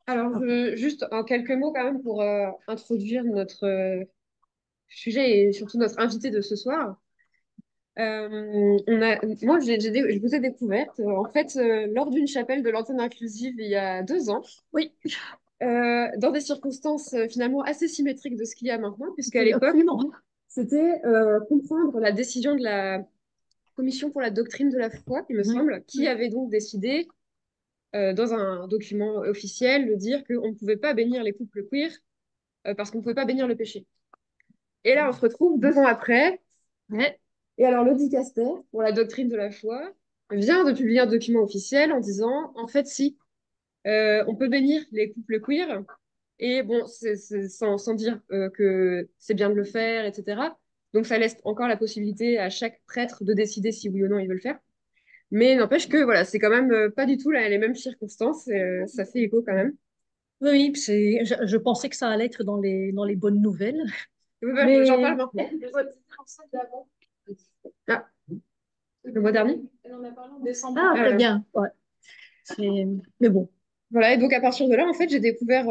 Alors, juste en quelques mots quand même pour introduire notre sujet et surtout notre invité de ce soir. Moi, je vous ai découverte en fait lors d'une chapelle de l'antenne inclusive il y a 2 ans, Oui, dans des circonstances finalement assez symétriques de ce qu'il y a maintenant, puisqu'à oui, l'époque, absolument. c'était comprendre la décision de la Commission pour la doctrine de la foi, il me Oui, semble, qui oui. avait donc décidé dans un document officiel de dire qu'on ne pouvait pas bénir les couples queer parce qu'on ne pouvait pas bénir le péché. Et là, on se retrouve 2 ans après. Ouais. Et alors, le dicaster, pour la doctrine de la foi, vient de publier un document officiel en disant, en fait, si, on peut bénir les couples queer. Et bon, sans dire que c'est bien de le faire, etc. Donc, ça laisse encore la possibilité à chaque prêtre de décider si oui ou non il veut le faire. Mais n'empêche que, voilà, c'est quand même pas du tout les mêmes circonstances. Et, ça fait écho quand même. Oui, oui, je pensais que ça allait être dans les bonnes nouvelles, Oui, bah, j'en parle mais maintenant. Ah, le mois dernier. ah, très Euh, bien. Ouais. C'est- Mais bon, Voilà, et donc à partir de là, en fait, j'ai découvert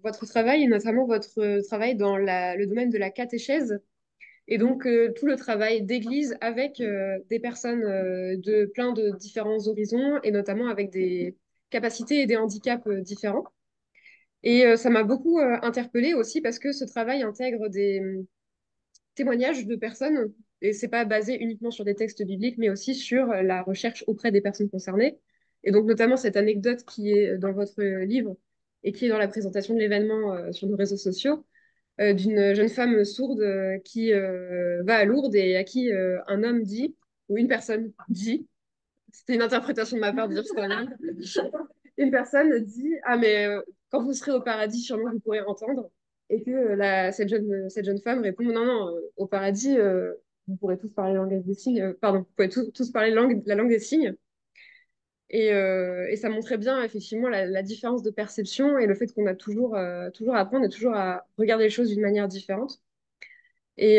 votre travail et notamment votre travail dans le domaine de la catéchèse et donc tout le travail d'église avec des personnes de plein de différents horizons et notamment avec des capacités et des handicaps différents. Et ça m'a beaucoup interpellée aussi parce que ce travail intègre des témoignages de personnes et c'est pas basé uniquement sur des textes bibliques, mais aussi sur la recherche auprès des personnes concernées. Et donc notamment cette anecdote qui est dans votre livre et qui est dans la présentation de l'événement sur nos réseaux sociaux, d'une jeune femme sourde qui va à Lourdes et à qui un homme dit, ou une personne dit, c'était une interprétation de ma part de dire c'était un homme, une personne dit, ah mais quand vous serez au paradis, sûrement vous pourrez entendre. Et que cette jeune femme répond, non, non, au paradis, vous pourrez tous parler le langage des signes, pardon, vous pouvez tous parler la langue des signes. Et ça montrait bien effectivement la différence de perception et le fait qu'on a toujours à apprendre et toujours à regarder les choses d'une manière différente. Et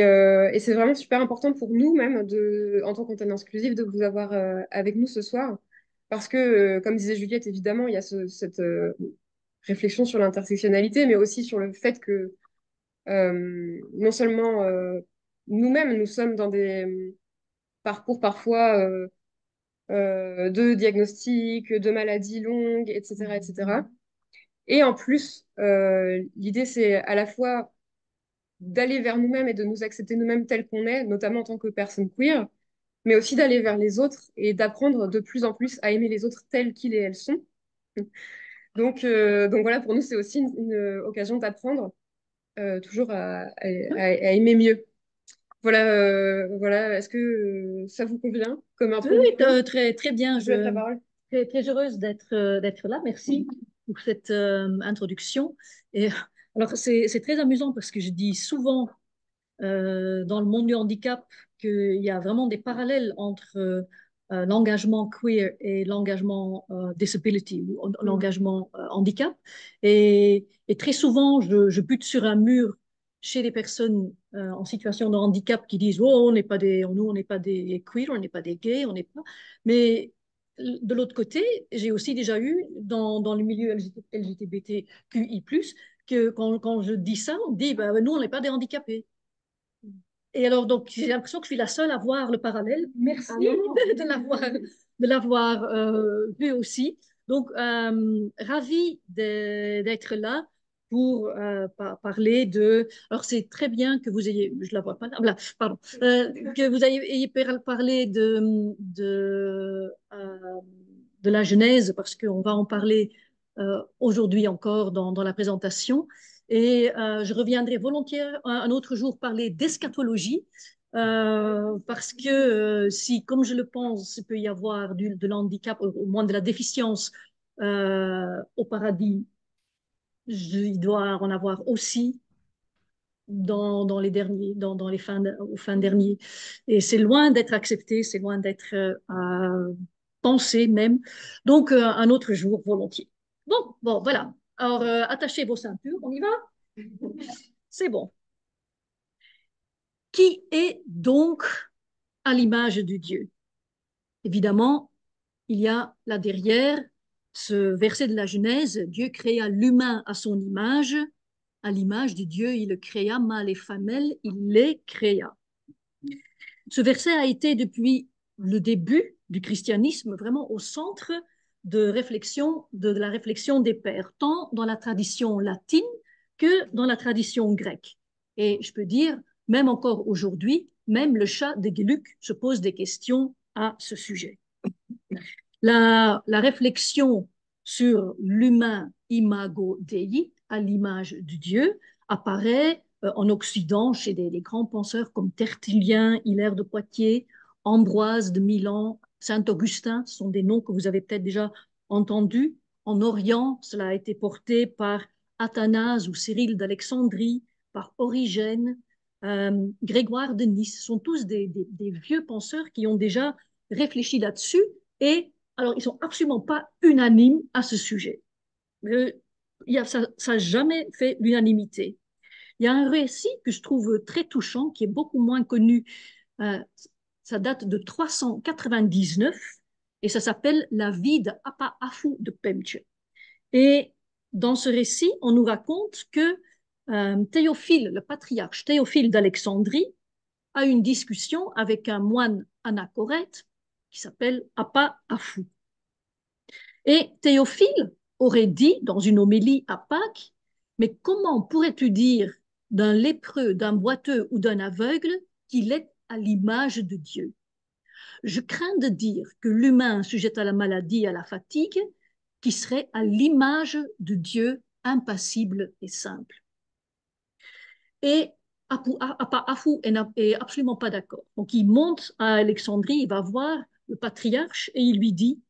c'est vraiment super important pour nous même, en tant qu'antenne inclusive, de vous avoir avec nous ce soir. Parce que, comme disait Juliette, évidemment, il y a cette réflexion sur l'intersectionnalité, mais aussi sur le fait que non seulement nous-mêmes, nous sommes dans des parcours parfois de diagnostics, de maladies longues, etc., etc. Et en plus, l'idée, c'est à la fois d'aller vers nous-mêmes et de nous accepter nous-mêmes tels qu'on est, notamment en tant que personne queer, mais aussi d'aller vers les autres et d'apprendre de plus en plus à aimer les autres tels qu'ils et elles sont. Donc voilà, pour nous, c'est aussi une occasion d'apprendre toujours à aimer mieux. Voilà. Est-ce que ça vous convient comme oui, oui, introduction? très, très bien. Je vous laisse la Je parole. suis très heureuse d'être là. Merci pour cette introduction. Et alors, c'est très amusant parce que je dis souvent dans le monde du handicap qu'il y a vraiment des parallèles entre l'engagement queer et l'engagement disability ou Mm. l'engagement handicap. Et très souvent, je bute sur un mur chez les personnes en situation de handicap qui disent oh, nous, on n'est pas des queer, on n'est pas des gays, on n'est pas. Mais de l'autre côté, j'ai aussi déjà eu dans le milieu LGBTQI+, que quand je dis ça, on dit bah, nous, on n'est pas des handicapés. Et alors, donc, j'ai l'impression que je suis la seule à voir le parallèle. Merci Ah non, non. de l'avoir vu aussi. Donc, ravie d'être là pour parler de. Alors, c'est très bien que vous ayez. Je la vois pas là. Voilà, pardon. Que vous ayez parlé de la Genèse, parce qu'on va en parler aujourd'hui encore dans la présentation. Et je reviendrai volontiers un autre jour parler d'eschatologie, parce que si, comme je le pense, il peut y avoir de l'handicap, au moins de la déficience au paradis, il doit en avoir aussi dans les derniers, dans les aux fins derniers. Et c'est loin d'être accepté, c'est loin d'être pensé même. Donc, un autre jour, volontiers. Bon, voilà. Alors, attachez vos ceintures, on y va? C'est bon. Qui est donc à l'image de Dieu? Évidemment, il y a là derrière ce verset de la Genèse, Dieu créa l'humain à l'image de Dieu, il le créa, mâle et femelle, il les créa. Ce verset a été depuis le début du christianisme vraiment au centre de la réflexion des pères, tant dans la tradition latine que dans la tradition grecque. Et je peux dire, même encore aujourd'hui, même le chat de Gluck se pose des questions à ce sujet. La réflexion sur l'humain imago Dei, à l'image de Dieu, apparaît en Occident chez des grands penseurs comme Tertullien, Hilaire de Poitiers, Ambroise de Milan, Saint Augustin, ce sont des noms que vous avez peut-être déjà entendus. En Orient, cela a été porté par Athanase ou Cyril d'Alexandrie, par Origène, Grégoire de Nice. Ce sont tous des vieux penseurs qui ont déjà réfléchi là-dessus et alors, ils ne sont absolument pas unanimes à ce sujet. Ça n'a jamais fait l'unanimité. Il y a un récit que je trouve très touchant, qui est beaucoup moins connu. Euh, Ça date de 399 et ça s'appelle La vie d'Apa Afu de Pemche. Et dans ce récit, on nous raconte que Théophile, le patriarche Théophile d'Alexandrie, a une discussion avec un moine anachorète qui s'appelle Apa Afu. Et Théophile aurait dit dans une homélie à Pâques, mais comment pourrais-tu dire d'un lépreux, d'un boiteux ou d'un aveugle qu'il est à l'image de Dieu? Je crains de dire que l'humain sujet à la maladie et à la fatigue, qui serait à l'image de Dieu impassible et simple. Et Afu est absolument pas d'accord. Donc il monte à Alexandrie, il va voir le patriarche et il lui dit,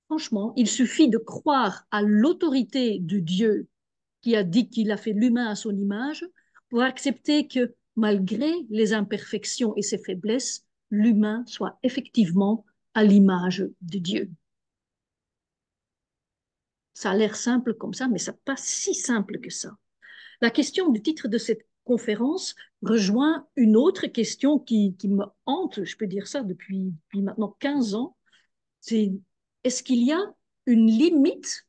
franchement, il suffit de croire à l'autorité de Dieu qui a dit qu'il a fait l'humain à son image pour accepter que malgré les imperfections et ses faiblesses, l'humain soit effectivement à l'image de Dieu. Ça a l'air simple comme ça, mais ça n'est pas si simple que ça. La question du titre de cette conférence rejoint une autre question qui me hante, je peux dire ça depuis maintenant 15 ans, c'est est-ce qu'il y a une limite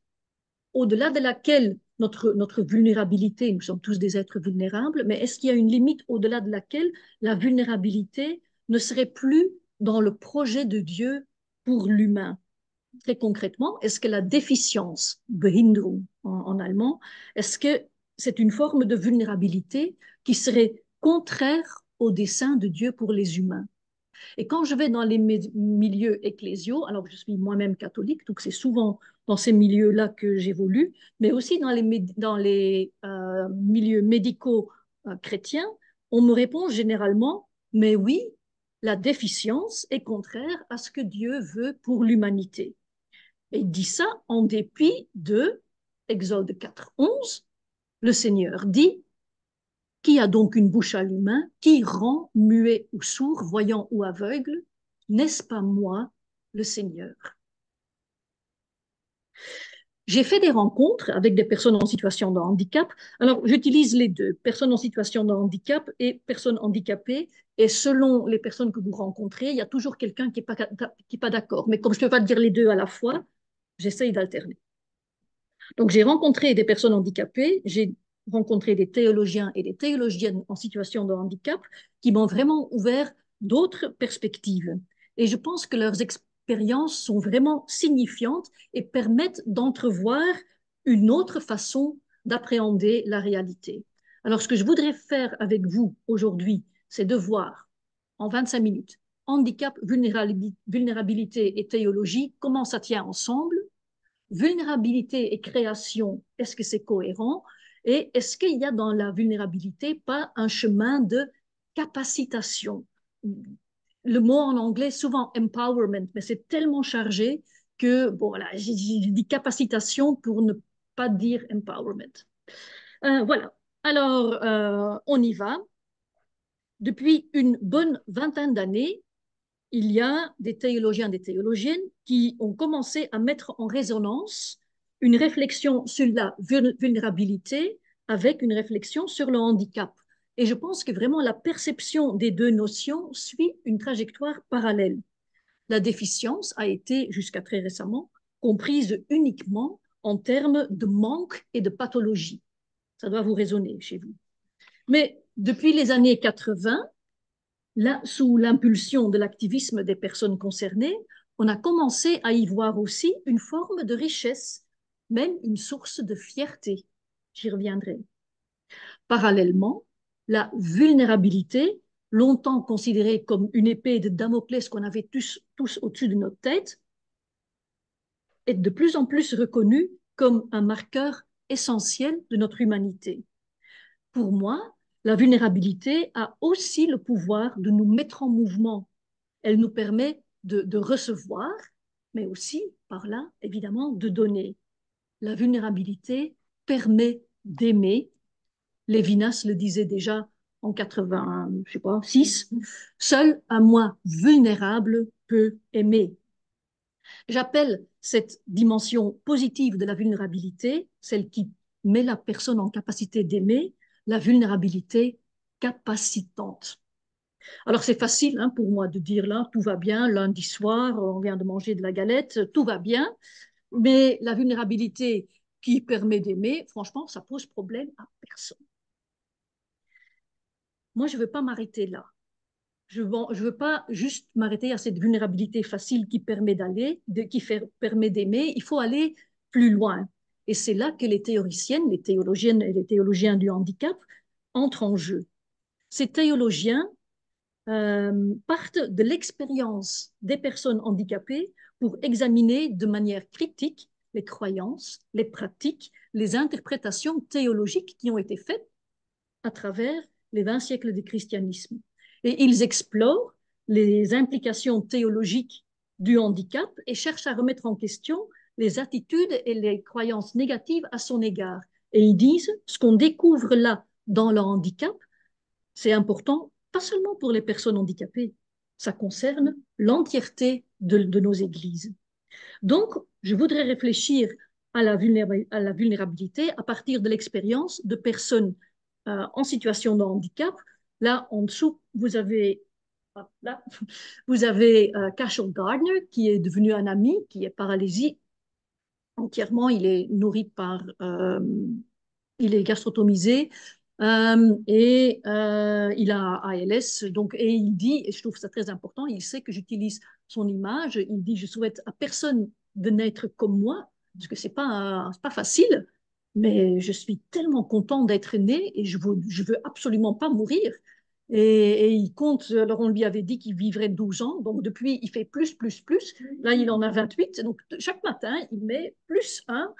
au-delà de laquelle notre vulnérabilité, nous sommes tous des êtres vulnérables, mais est-ce qu'il y a une limite au-delà de laquelle la vulnérabilité ne serait plus dans le projet de Dieu pour l'humain? Très concrètement, est-ce que la déficience, Behinderung en allemand, est-ce que c'est une forme de vulnérabilité qui serait contraire au dessein de Dieu pour les humains? Et quand je vais dans les milieux ecclésiaux, alors je suis moi-même catholique, donc c'est souvent dans ces milieux-là que j'évolue, mais aussi dans les milieux médicaux chrétiens, on me répond généralement, mais oui, la déficience est contraire à ce que Dieu veut pour l'humanité. Et il dit ça en dépit de Exode 4, 11, le Seigneur dit, qui a donc une bouche à l'humain? Qui rend muet ou sourd, voyant ou aveugle? N'est-ce pas moi, le Seigneur? J'ai fait des rencontres avec des personnes en situation de handicap. Alors, j'utilise les deux, personnes en situation de handicap et personnes handicapées. Et selon les personnes que vous rencontrez, il y a toujours quelqu'un qui n'est pas d'accord. Mais comme je ne peux pas dire les deux à la fois, j'essaye d'alterner. Donc, j'ai rencontré des personnes handicapées, j'ai rencontré des théologiens et des théologiennes en situation de handicap qui m'ont vraiment ouvert d'autres perspectives. Et je pense que leurs expériences sont vraiment signifiantes et permettent d'entrevoir une autre façon d'appréhender la réalité. Alors, ce que je voudrais faire avec vous aujourd'hui, c'est de voir en 25 minutes handicap, vulnérabilité et théologie, comment ça tient ensemble, vulnérabilité et création, est-ce que c'est cohérent? Et est-ce qu'il y a dans la vulnérabilité pas un chemin de capacitation? Le mot en anglais, souvent empowerment, mais c'est tellement chargé que, bon, voilà, j'ai dit capacitation pour ne pas dire empowerment. Voilà. Alors, on y va. Depuis une bonne vingtaine d'années, il y a des théologiens, des théologiennes qui ont commencé à mettre en résonance une réflexion sur la vulnérabilité avec une réflexion sur le handicap. Et je pense que vraiment la perception des deux notions suit une trajectoire parallèle. La déficience a été, jusqu'à très récemment, comprise uniquement en termes de manque et de pathologie. Ça doit vous résonner chez vous. Mais depuis les années 80, là, sous l'impulsion de l'activisme des personnes concernées, on a commencé à y voir aussi une forme de richesse, même une source de fierté. J'y reviendrai. Parallèlement, la vulnérabilité, longtemps considérée comme une épée de Damoclès qu'on avait tous au-dessus de notre tête, est de plus en plus reconnue comme un marqueur essentiel de notre humanité. Pour moi, la vulnérabilité a aussi le pouvoir de nous mettre en mouvement. Elle nous permet de recevoir, mais aussi, par là, évidemment, de donner. La vulnérabilité permet d'aimer. Lévinas le disait déjà en 80, je sais pas, 6. Seul un moi vulnérable peut aimer. J'appelle cette dimension positive de la vulnérabilité, celle qui met la personne en capacité d'aimer, la vulnérabilité capacitante. Alors c'est facile pour moi de dire là, tout va bien, lundi soir, on vient de manger de la galette, tout va bien, mais la vulnérabilité qui permet d'aimer, franchement, ça pose problème à personne. Moi, je ne veux pas m'arrêter là. Je ne veux pas juste m'arrêter à cette vulnérabilité facile qui permet d'aller, permet d'aimer. Il faut aller plus loin. Et c'est là que les théoriciennes, les théologiennes et les théologiens du handicap entrent en jeu. Ces théologiens partent de l'expérience des personnes handicapées pour examiner de manière critique les croyances, les pratiques, les interprétations théologiques qui ont été faites à travers les 20 siècles du christianisme. Et ils explorent les implications théologiques du handicap et cherchent à remettre en question les attitudes et les croyances négatives à son égard. Et ils disent, ce qu'on découvre là dans le handicap, c'est important, pas seulement pour les personnes handicapées, ça concerne l'entièreté de nos églises. Donc, je voudrais réfléchir à la vulnérabilité à partir de l'expérience de personnes en situation de handicap. Là, en dessous, vous avez, là, vous avez Cashel Gardner, qui est devenu un ami, qui est paralysé entièrement. Il est nourri par, il est gastrotomisé et il a ALS. Donc, et il dit, et je trouve ça très important, il sait que j'utilise son image. Il dit, je souhaite à personne de naître comme moi, parce que c'est pas facile, mais je suis tellement content d'être né et je veux absolument pas mourir. Et il compte, alors on lui avait dit qu'il vivrait 12 ans, donc depuis il fait plus, plus, plus. Là il en a 28, donc chaque matin il met plus un.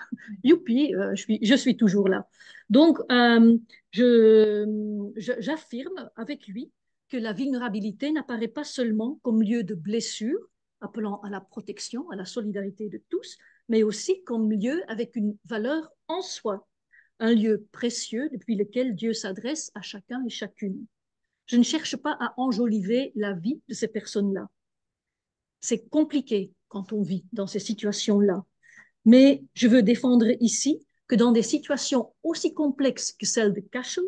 Youpi, je suis toujours là. Donc j'affirme avec lui que la vulnérabilité n'apparaît pas seulement comme lieu de blessure, appelant à la protection, à la solidarité de tous, mais aussi comme lieu avec une valeur en soi, un lieu précieux depuis lequel Dieu s'adresse à chacun et chacune. Je ne cherche pas à enjoliver la vie de ces personnes-là. C'est compliqué quand on vit dans ces situations-là. Mais je veux défendre ici que dans des situations aussi complexes que celle de Cashel,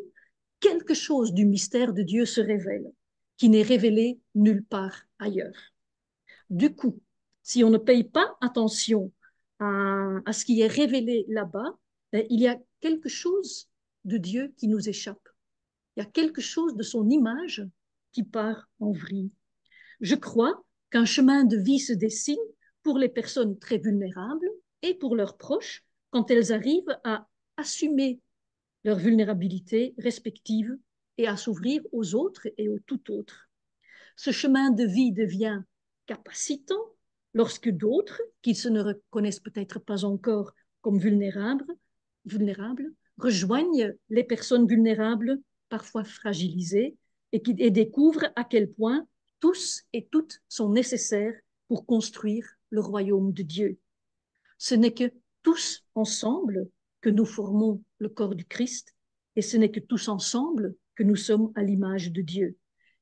quelque chose du mystère de Dieu se révèle, qui n'est révélé nulle part ailleurs. Du coup, si on ne paye pas attention à ce qui est révélé là-bas, il y a quelque chose de Dieu qui nous échappe. Il y a quelque chose de son image qui part en vrille. Je crois qu'un chemin de vie se dessine pour les personnes très vulnérables et pour leurs proches quand elles arrivent à assumer leur vulnérabilité respective et à s'ouvrir aux autres et au tout autre. Ce chemin de vie devient capacitant lorsque d'autres, qui se ne reconnaissent peut-être pas encore comme vulnérables, rejoignent les personnes vulnérables, parfois fragilisées, et découvrent à quel point tous et toutes sont nécessaires pour construire le royaume de Dieu. Ce n'est que tous ensemble que nous formons le corps du Christ, et ce n'est que tous ensemble que nous sommes à l'image de Dieu.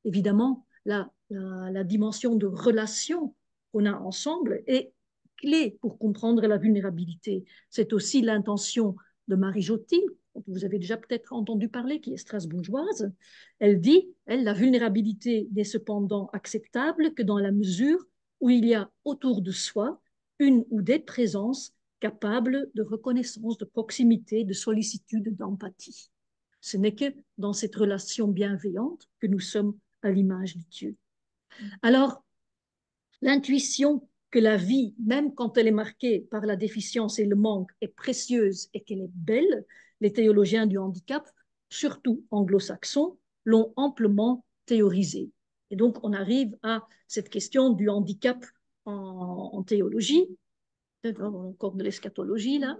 Évidemment, la dimension de relation qu'on a ensemble est clé pour comprendre la vulnérabilité. C'est aussi l'intention de Marie Jotty, dont vous avez déjà peut-être entendu parler, qui est strasbourgeoise. Elle dit, la vulnérabilité n'est cependant acceptable que dans la mesure où il y a autour de soi une ou des présences capables de reconnaissance, de proximité, de sollicitude, d'empathie. Ce n'est que dans cette relation bienveillante que nous sommes à l'image de Dieu. Alors, l'intuition que la vie, même quand elle est marquée par la déficience et le manque, est précieuse et qu'elle est belle, les théologiens du handicap, surtout anglo-saxons, l'ont amplement théorisée. Et donc, on arrive à cette question du handicap en théologie, encore de l'eschatologie là,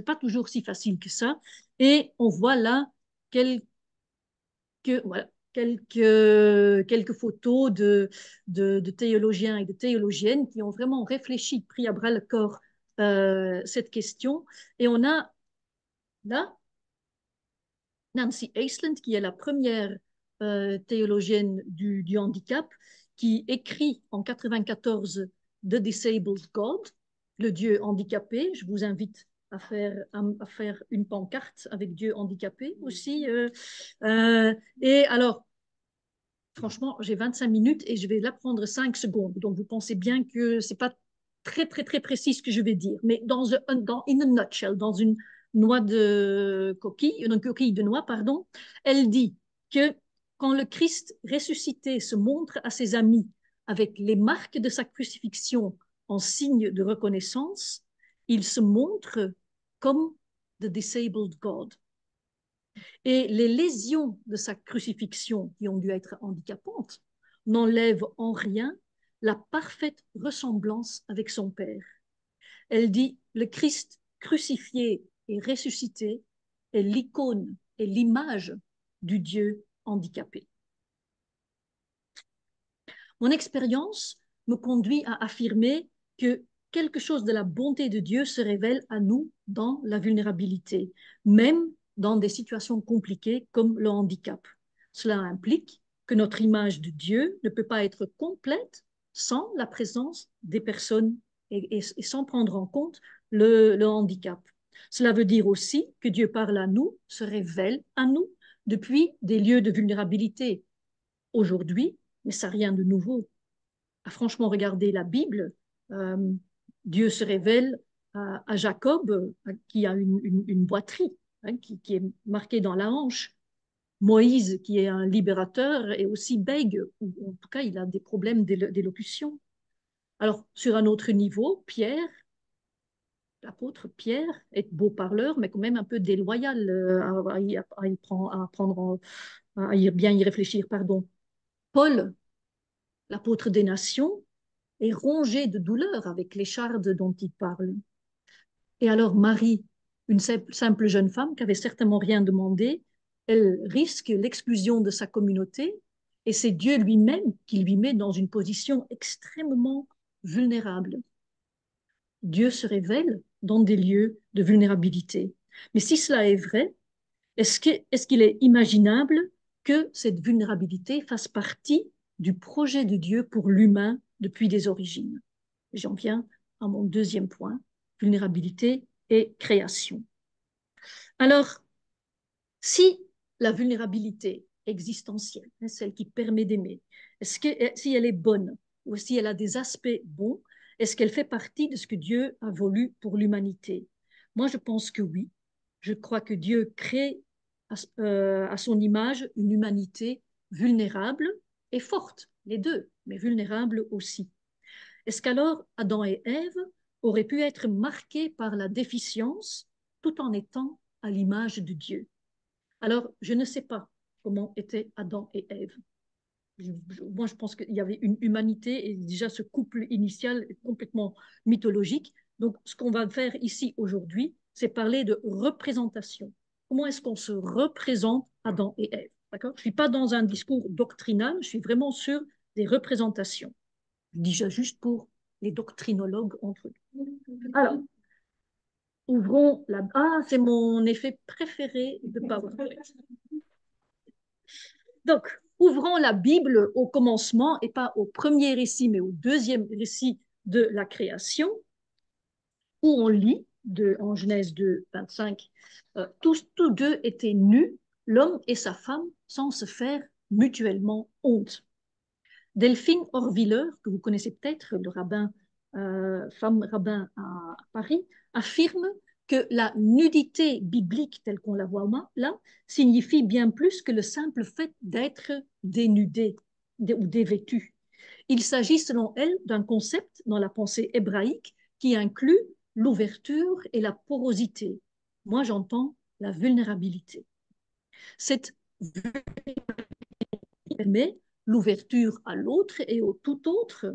pas toujours si facile que ça. Et on voit là quelques, voilà, quelques photos de théologiens et de théologiennes qui ont vraiment réfléchi, pris à bras le corps cette question. Et on a là Nancy Aislinn, qui est la première théologienne du handicap, qui écrit en 94 The Disabled God, le Dieu handicapé. Je vous invite à faire une pancarte avec Dieu handicapé aussi. Et alors, franchement, j'ai 25 minutes et je vais l'apprendre 5 secondes. Donc, vous pensez bien que ce n'est pas très, très, très précis ce que je vais dire. Mais in a nutshell, dans une une coquille de noix, pardon, elle dit que quand le Christ ressuscité se montre à ses amis avec les marques de sa crucifixion en signe de reconnaissance, il se montre comme the disabled God. Et les lésions de sa crucifixion, qui ont dû être handicapantes, n'enlèvent en rien la parfaite ressemblance avec son Père. Elle dit, le Christ crucifié et ressuscité est l'icône et l'image du Dieu handicapé. Mon expérience me conduit à affirmer que quelque chose de la bonté de Dieu se révèle à nous dans la vulnérabilité, même dans des situations compliquées comme le handicap. Cela implique que notre image de Dieu ne peut pas être complète sans la présence des personnes et sans prendre en compte le handicap. Cela veut dire aussi que Dieu parle à nous, se révèle à nous depuis des lieux de vulnérabilité aujourd'hui, mais ça n'a rien de nouveau. À franchement regarder la Bible, euh, Dieu se révèle à Jacob, qui a une boiterie, hein, qui est marquée dans la hanche. Moïse, qui est un libérateur, est aussi bègue, ou en tout cas, il a des problèmes d'élocution. Alors, sur un autre niveau, Pierre, l'apôtre Pierre, est beau parleur, mais quand même un peu déloyal à bien y réfléchir, pardon. Paul, l'apôtre des nations, est rongé de douleur avec l'écharde dont il parle. Et alors Marie, une simple jeune femme qui avait certainement rien demandé, elle risque l'exclusion de sa communauté et c'est Dieu lui-même qui lui met dans une position extrêmement vulnérable. Dieu se révèle dans des lieux de vulnérabilité. Mais si cela est vrai, est-ce qu'il est imaginable que cette vulnérabilité fasse partie du projet de Dieu pour l'humain depuis des origines? J'en viens à mon deuxième point, vulnérabilité et création. Alors, si la vulnérabilité existentielle, celle qui permet d'aimer, si elle est bonne ou si elle a des aspects bons, est-ce qu'elle fait partie de ce que Dieu a voulu pour l'humanité? Moi, je pense que oui. Je crois que Dieu crée à son image une humanité vulnérable et forte, les deux, mais vulnérable aussi. Est-ce qu'alors Adam et Ève auraient pu être marqués par la déficience tout en étant à l'image de Dieu? Alors, je ne sais pas comment étaient Adam et Ève. Moi, je pense qu'il y avait une humanité et déjà ce couple initial est complètement mythologique. Donc, ce qu'on va faire ici aujourd'hui, c'est parler de représentation. Comment est-ce qu'on se représente Adam et Ève? D'accord? Je ne suis pas dans un discours doctrinal, je suis vraiment sur des représentations. Déjà juste pour les doctrinologues entre eux. Alors, ouvrons la... Ah, c'est mon effet préféré de PowerPoint. Donc, ouvrons la Bible au commencement et pas au premier récit, mais au deuxième récit de la création, où on lit en Genèse 2, 25, tous deux étaient nus, l'homme et sa femme, sans se faire mutuellement honte. Delphine Orviller, que vous connaissez peut-être, le rabbin femme rabbin à Paris, affirme que la nudité biblique, telle qu'on la voit là, signifie bien plus que le simple fait d'être dénudé ou dévêtu. Il s'agit, selon elle, d'un concept dans la pensée hébraïque qui inclut l'ouverture et la porosité. Moi, j'entends la vulnérabilité. Cette permet l'ouverture à l'autre et au tout autre.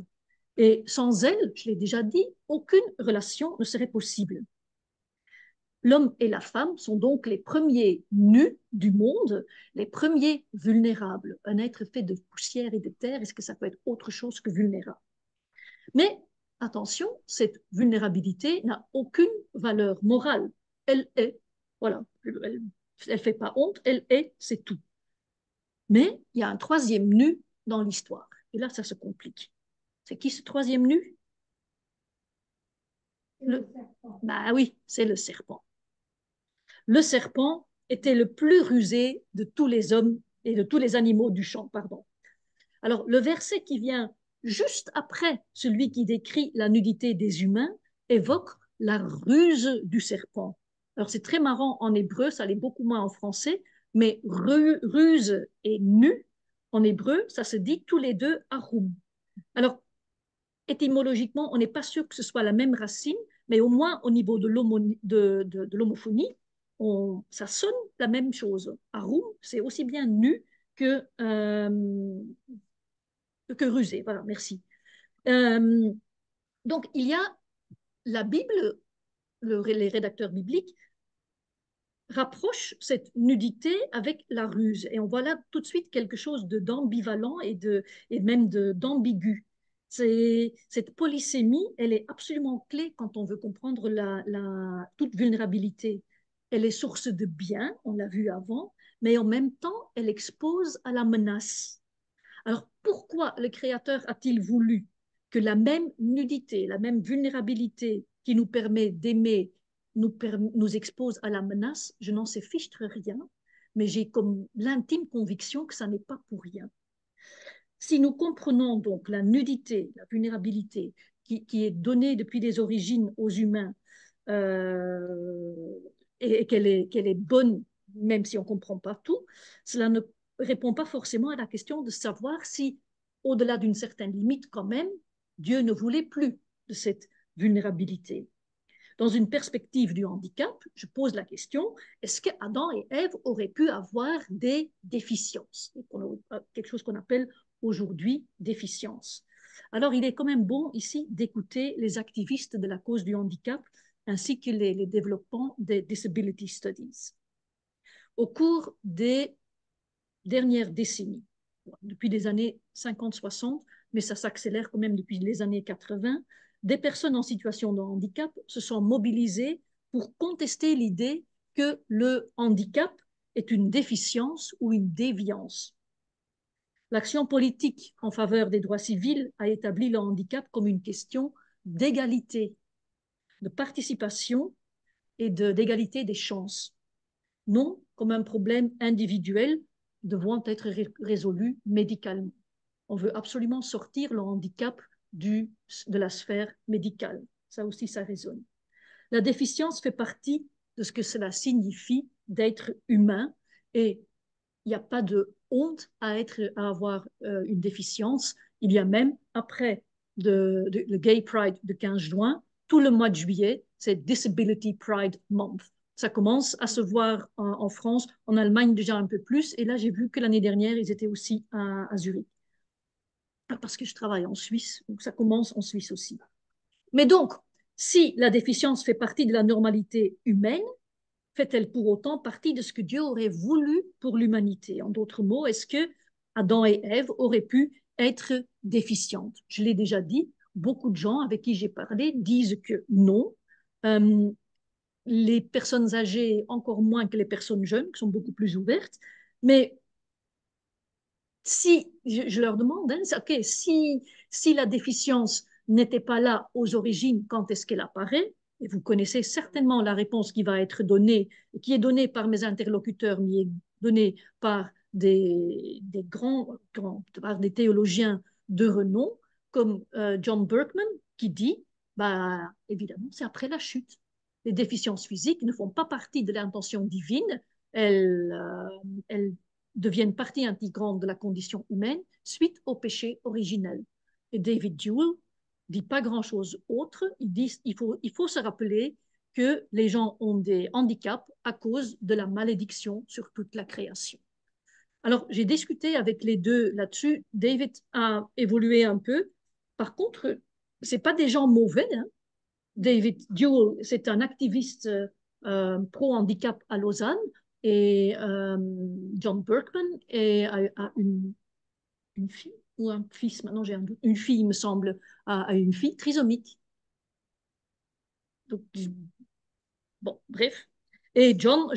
Et sans elle, je l'ai déjà dit, aucune relation ne serait possible. L'homme et la femme sont donc les premiers nus du monde, les premiers vulnérables. Un être fait de poussière et de terre, est-ce que ça peut être autre chose que vulnérable? Mais attention, cette vulnérabilité n'a aucune valeur morale. Elle est, voilà, elle ne fait pas honte, elle est, c'est tout. Mais il y a un troisième nu dans l'histoire. Et là, ça se complique. C'est qui ce troisième nu? Le... Bah oui, c'est le serpent. Le serpent était le plus rusé de tous les hommes et de tous les animaux du champ, pardon. Alors, le verset qui vient juste après celui qui décrit la nudité des humains évoque la ruse du serpent. Alors, c'est très marrant en hébreu, ça l'est beaucoup moins en français, mais ruse et nu, en hébreu, ça se dit tous les deux arum. Alors, étymologiquement, on n'est pas sûr que ce soit la même racine, mais au moins au niveau de l'homophonie, ça sonne la même chose. Arum, c'est aussi bien nu que rusé. Voilà, merci. Euh, donc, il y a la Bible, les rédacteurs bibliques rapprochent cette nudité avec la ruse. Et on voit là tout de suite quelque chose d'ambivalent et même d'ambigu. Cette polysémie, elle est absolument clé quand on veut comprendre toute vulnérabilité. Elle est source de bien, on l'a vu avant, mais en même temps, elle expose à la menace. Alors, pourquoi le Créateur a-t-il voulu que la même nudité, la même vulnérabilité qui nous permet d'aimer nous expose à la menace? Je n'en sais fichtre rien, mais j'ai comme l'intime conviction que ça n'est pas pour rien. Si nous comprenons donc la nudité, la vulnérabilité qui est donnée depuis les origines aux humains euh, et qu'elle est bonne, même si on ne comprend pas tout, cela ne répond pas forcément à la question de savoir si, au-delà d'une certaine limite quand même, Dieu ne voulait plus de cette vulnérabilité. Dans une perspective du handicap, je pose la question, est-ce qu'Adam et Ève auraient pu avoir des déficiences? Quelque chose qu'on appelle aujourd'hui déficience. Alors, il est quand même bon ici d'écouter les activistes de la cause du handicap ainsi que les développements des disability studies. Au cours des dernières décennies, depuis les années 50-60, mais ça s'accélère quand même depuis les années 80, des personnes en situation de handicap se sont mobilisées pour contester l'idée que le handicap est une déficience ou une déviance. L'action politique en faveur des droits civils a établi le handicap comme une question d'égalité, de participation et d'égalité des chances, non comme un problème individuel devant être résolu médicalement. On veut absolument sortir le handicap de la sphère médicale. Ça aussi, ça résonne. La déficience fait partie de ce que cela signifie d'être humain et il n'y a pas de honte à avoir une déficience. Il y a même, après le Gay Pride de 15 juin, tout le mois de juillet, c'est Disability Pride Month. Ça commence à se voir en France, en Allemagne déjà un peu plus. Et là, j'ai vu que l'année dernière, ils étaient aussi à Zurich. Parce que je travaille en Suisse, donc ça commence en Suisse aussi. Mais donc, si la déficience fait partie de la normalité humaine, fait-elle pour autant partie de ce que Dieu aurait voulu pour l'humanité? En d'autres mots, est-ce que Adam et Ève auraient pu être déficientes? Je l'ai déjà dit, beaucoup de gens avec qui j'ai parlé disent que non. Les personnes âgées, encore moins que les personnes jeunes, qui sont beaucoup plus ouvertes. Mais si, je leur demande, hein, okay, si la déficience n'était pas là aux origines, quand est-ce qu'elle apparaît? Et vous connaissez certainement la réponse qui va être donnée, qui est donnée par mes interlocuteurs, mais est donnée par par des théologiens de renom, comme John Berkman, qui dit, bah, évidemment, c'est après la chute. Les déficiences physiques ne font pas partie de l'intention divine, elles deviennent partie intégrante de la condition humaine suite au péché originel. Et David Duell dit pas grand-chose autre. Il dit il faut se rappeler que les gens ont des handicaps à cause de la malédiction sur toute la création. Alors, j'ai discuté avec les deux là-dessus. David a évolué un peu. Par contre, c'est pas des gens mauvais, hein. David Duell, c'est un activiste pro-handicap à Lausanne et John Berkman a une fille ou un fils, maintenant j'ai un doute, une fille, il me semble, a une fille trisomique. Donc, bon, bref. Et John,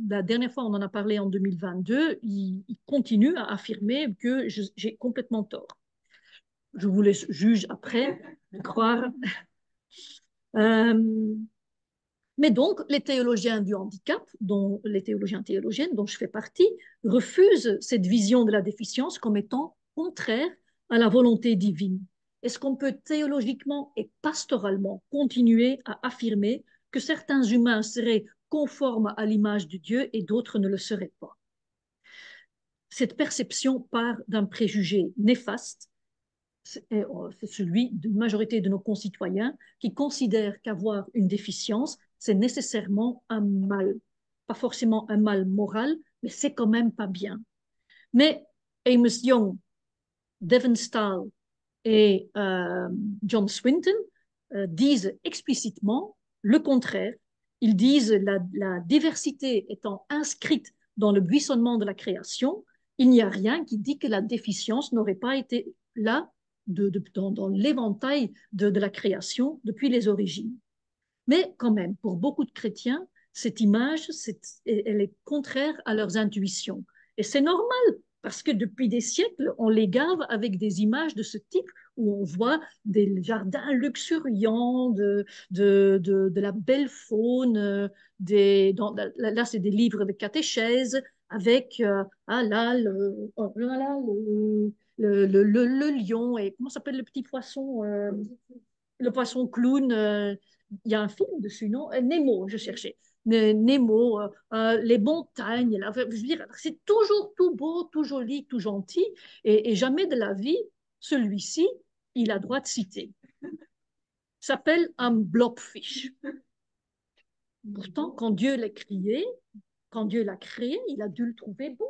la dernière fois, on en a parlé en 2022, il continue à affirmer que j'ai complètement tort. Je vous laisse juge après, croire. Euh, mais donc, les théologiens du handicap, dont les théologiens théologiennes dont je fais partie, refusent cette vision de la déficience comme étant contraire à la volonté divine. Est-ce qu'on peut théologiquement et pastoralement continuer à affirmer que certains humains seraient conformes à l'image de Dieu et d'autres ne le seraient pas? Cette perception part d'un préjugé néfaste, c'est celui d'une majorité de nos concitoyens qui considèrent qu'avoir une déficience, c'est nécessairement un mal. Pas forcément un mal moral, mais c'est quand même pas bien. Mais Amos Young, Devon Stahl et John Swinton disent explicitement le contraire. Ils disent la diversité étant inscrite dans le buissonnement de la création, il n'y a rien qui dit que la déficience n'aurait pas été là dans l'éventail de la création depuis les origines. Mais quand même, pour beaucoup de chrétiens, cette image, elle est contraire à leurs intuitions. Et c'est normal, parce que depuis des siècles, on les gave avec des images de ce type, où on voit des jardins luxuriants, de la belle faune, là c'est des livres de catéchèse, avec le lion, et comment s'appelle le petit poisson le poisson clown, il y a un film dessus, non? Nemo, je cherchais. Nemo, les montagnes, là, je veux dire, c'est toujours tout beau, tout joli, tout gentil, et jamais de la vie, celui-ci, il a droit de citer. S'appelle un blobfish. Pourtant, quand Dieu l'a crié, quand Dieu l'a créé, il a dû le trouver bon.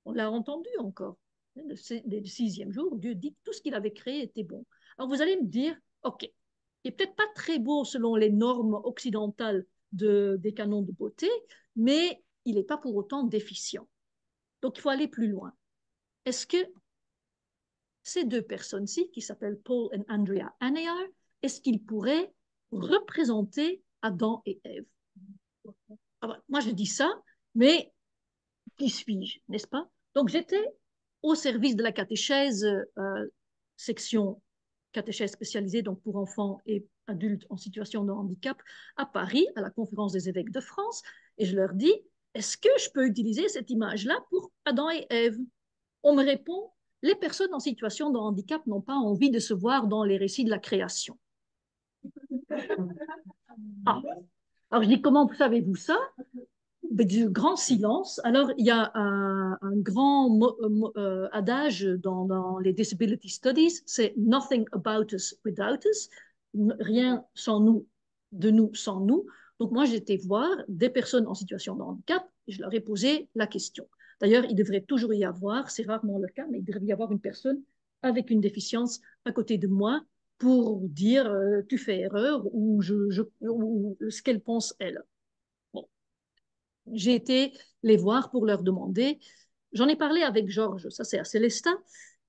On l'a entendu encore. Le 6e jour, Dieu dit que tout ce qu'il avait créé était bon. Alors vous allez me dire, OK, il n'est peut-être pas très beau selon les normes occidentales des canons de beauté, mais il n'est pas pour autant déficient. Donc il faut aller plus loin. Est-ce que ces deux personnes-ci, qui s'appellent Paul et Andrea Aneyar, est-ce qu'ils pourraient représenter Adam et Ève? Alors, moi, je dis ça, mais qui suis-je, n'est-ce pas? Donc, j'étais au service de la catéchèse, section catéchèse spécialisée donc pour enfants et adultes en situation de handicap à Paris, à la Conférence des évêques de France, et je leur dis, est-ce que je peux utiliser cette image-là pour Adam et Ève? On me répond, les personnes en situation de handicap n'ont pas envie de se voir dans les récits de la création. Ah. Alors je dis, comment savez-vous ça? Du grand silence. Alors, il y a un grand adage dans les disability studies, c'est nothing about us without us, rien sans nous, de nous sans nous. Donc, moi, j'étais voir des personnes en situation de handicap et je leur ai posé la question. D'ailleurs, il devrait toujours y avoir, c'est rarement le cas, mais il devrait y avoir une personne avec une déficience à côté de moi pour dire tu fais erreur ou ce qu'elle pense elle. J'ai été les voir pour leur demander. J'en ai parlé avec Georges, ça c'est à Célestin,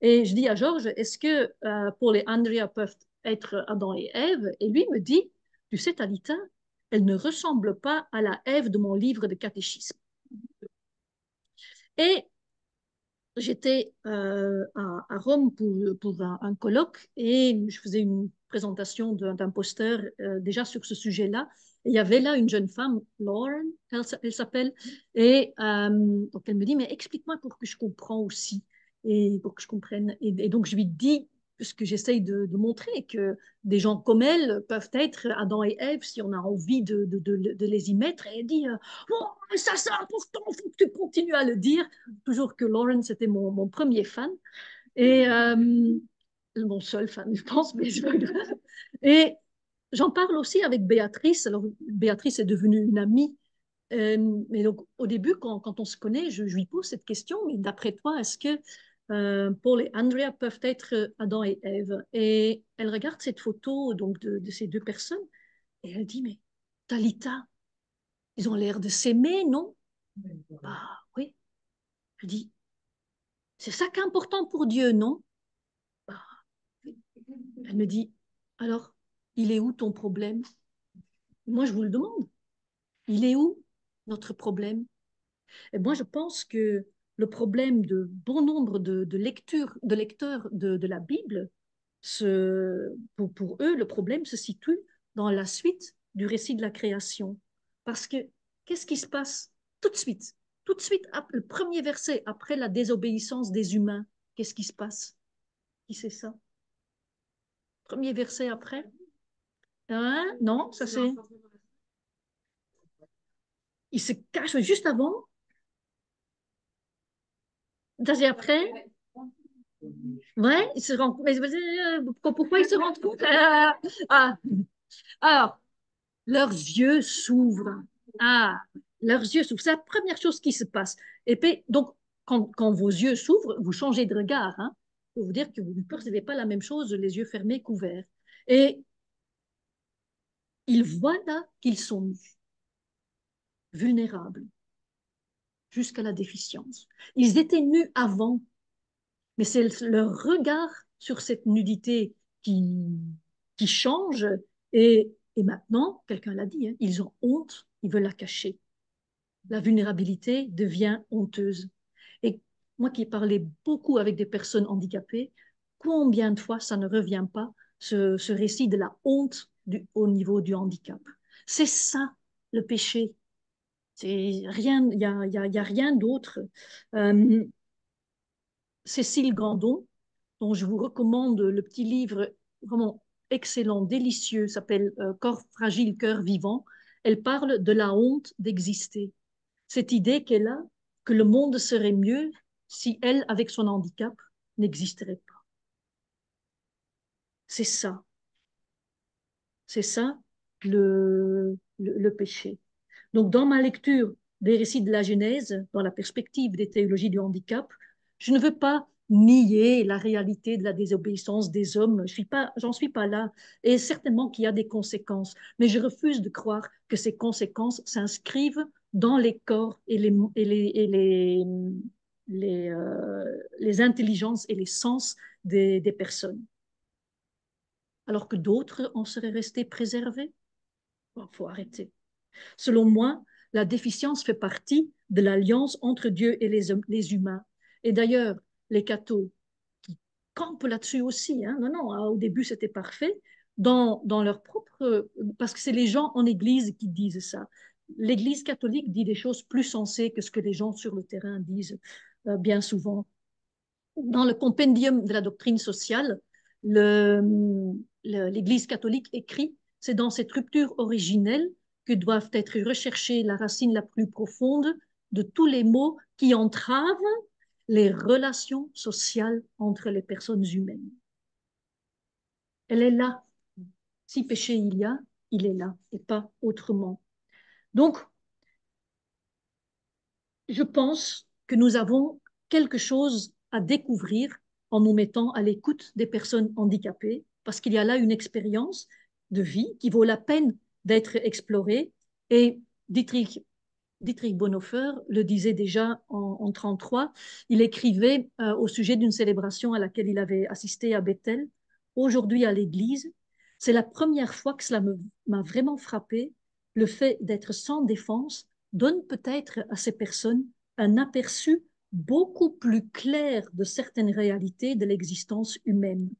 et je dis à Georges, est-ce que Paul et Andrea peuvent être Adam et Ève? Et lui me dit, tu sais, Talita, elle ne ressemble pas à la Ève de mon livre de catéchisme. Et j'étais à Rome pour un colloque et je faisais une présentation d'un poster déjà sur ce sujet-là. Et il y avait là une jeune femme, Lauren, elle s'appelle, et donc elle me dit, mais explique-moi pour que je comprenne aussi, et pour que je comprenne. Et donc je lui dis ce que j'essaye de montrer, que des gens comme elle peuvent être Adam et Ève si on a envie de les y mettre. Et elle dit, oh, ça c'est important, il faut que tu continues à le dire. Toujours que Lauren, c'était mon premier fan. Et mon seul fan, je pense, mais c'est pas grave. Et j'en parle aussi avec Béatrice. Alors, Béatrice est devenue une amie. Mais donc, au début, quand on se connaît, je lui pose cette question, mais d'après toi, est-ce que Paul et Andrea peuvent être Adam et Ève? Et elle regarde cette photo donc de ces deux personnes et elle dit, mais Talita, ils ont l'air de s'aimer, non? Bah oui. Elle dit, c'est ça qui est important pour Dieu, non? Bah, oui. Elle me dit, alors, il est où ton problème? Moi, je vous le demande. Il est où notre problème? Et moi, je pense que le problème de bon nombre de lecteurs de la Bible, pour eux, le problème se situe dans la suite du récit de la création. Parce que qu'est-ce qui se passe tout de suite? Tout de suite, le premier verset, après la désobéissance des humains, qu'est-ce qui se passe? Qui sait ça? Premier verset après? Hein? Non, ça c'est... Il se cache juste avant. Ça c'est après. Ouais, il se rend... mais, pourquoi ils se rendent compte? Ah, alors, leurs yeux s'ouvrent. Ah, leurs yeux s'ouvrent. C'est la première chose qui se passe. Et puis, donc, quand vos yeux s'ouvrent, vous changez de regard. Hein. Je peux vous dire que vous ne percevez pas la même chose les yeux fermés, couverts. Et ils voient là qu'ils sont nus, vulnérables, jusqu'à la déficience. Ils étaient nus avant, mais c'est leur regard sur cette nudité qui change. Et maintenant, quelqu'un l'a dit, hein, ils ont honte, ils veulent la cacher. La vulnérabilité devient honteuse. Et moi qui ai parlé beaucoup avec des personnes handicapées, combien de fois ça ne revient pas, ce récit de la honte au niveau du handicap? C'est ça le péché. C'est rien, y a rien d'autre. Euh, Cécile Grandon, dont je vous recommande le petit livre vraiment excellent, délicieux, s'appelle Corps fragile, cœur vivant. Elle parle de la honte d'exister. Cette idée qu'elle a que le monde serait mieux si elle, avec son handicap, n'existerait pas. C'est ça. C'est ça le péché. Donc, dans ma lecture des récits de la Genèse, dans la perspective des théologies du handicap, je ne veux pas nier la réalité de la désobéissance des hommes. J'en suis pas là. Et certainement qu'il y a des conséquences. Mais je refuse de croire que ces conséquences s'inscrivent dans les corps les intelligences et les sens des personnes. Alors que d'autres en seraient restés préservés. Bon, faut arrêter. Selon moi, la déficience fait partie de l'alliance entre Dieu et les humains. Et d'ailleurs, les cathos qui campent là-dessus aussi, hein, non, non, au début c'était parfait, dans leur propre... Parce que c'est les gens en Église qui disent ça. L'Église catholique dit des choses plus sensées que ce que les gens sur le terrain disent bien souvent. Dans le compendium de la doctrine sociale, l'Église catholique écrit, c'est dans cette rupture originelle que doivent être recherchées la racine la plus profonde de tous les maux qui entravent les relations sociales entre les personnes humaines. Elle est là. Si péché il y a, il est là et pas autrement. Donc, je pense que nous avons quelque chose à découvrir en nous mettant à l'écoute des personnes handicapées, parce qu'il y a là une expérience de vie qui vaut la peine d'être explorée. Et Dietrich Bonhoeffer le disait déjà en 1933, il écrivait au sujet d'une célébration à laquelle il avait assisté à Bethel, aujourd'hui à l'église. C'est la première fois que cela m'a vraiment frappé. Le fait d'être sans défense donne peut-être à ces personnes un aperçu beaucoup plus clair de certaines réalités de l'existence humaine.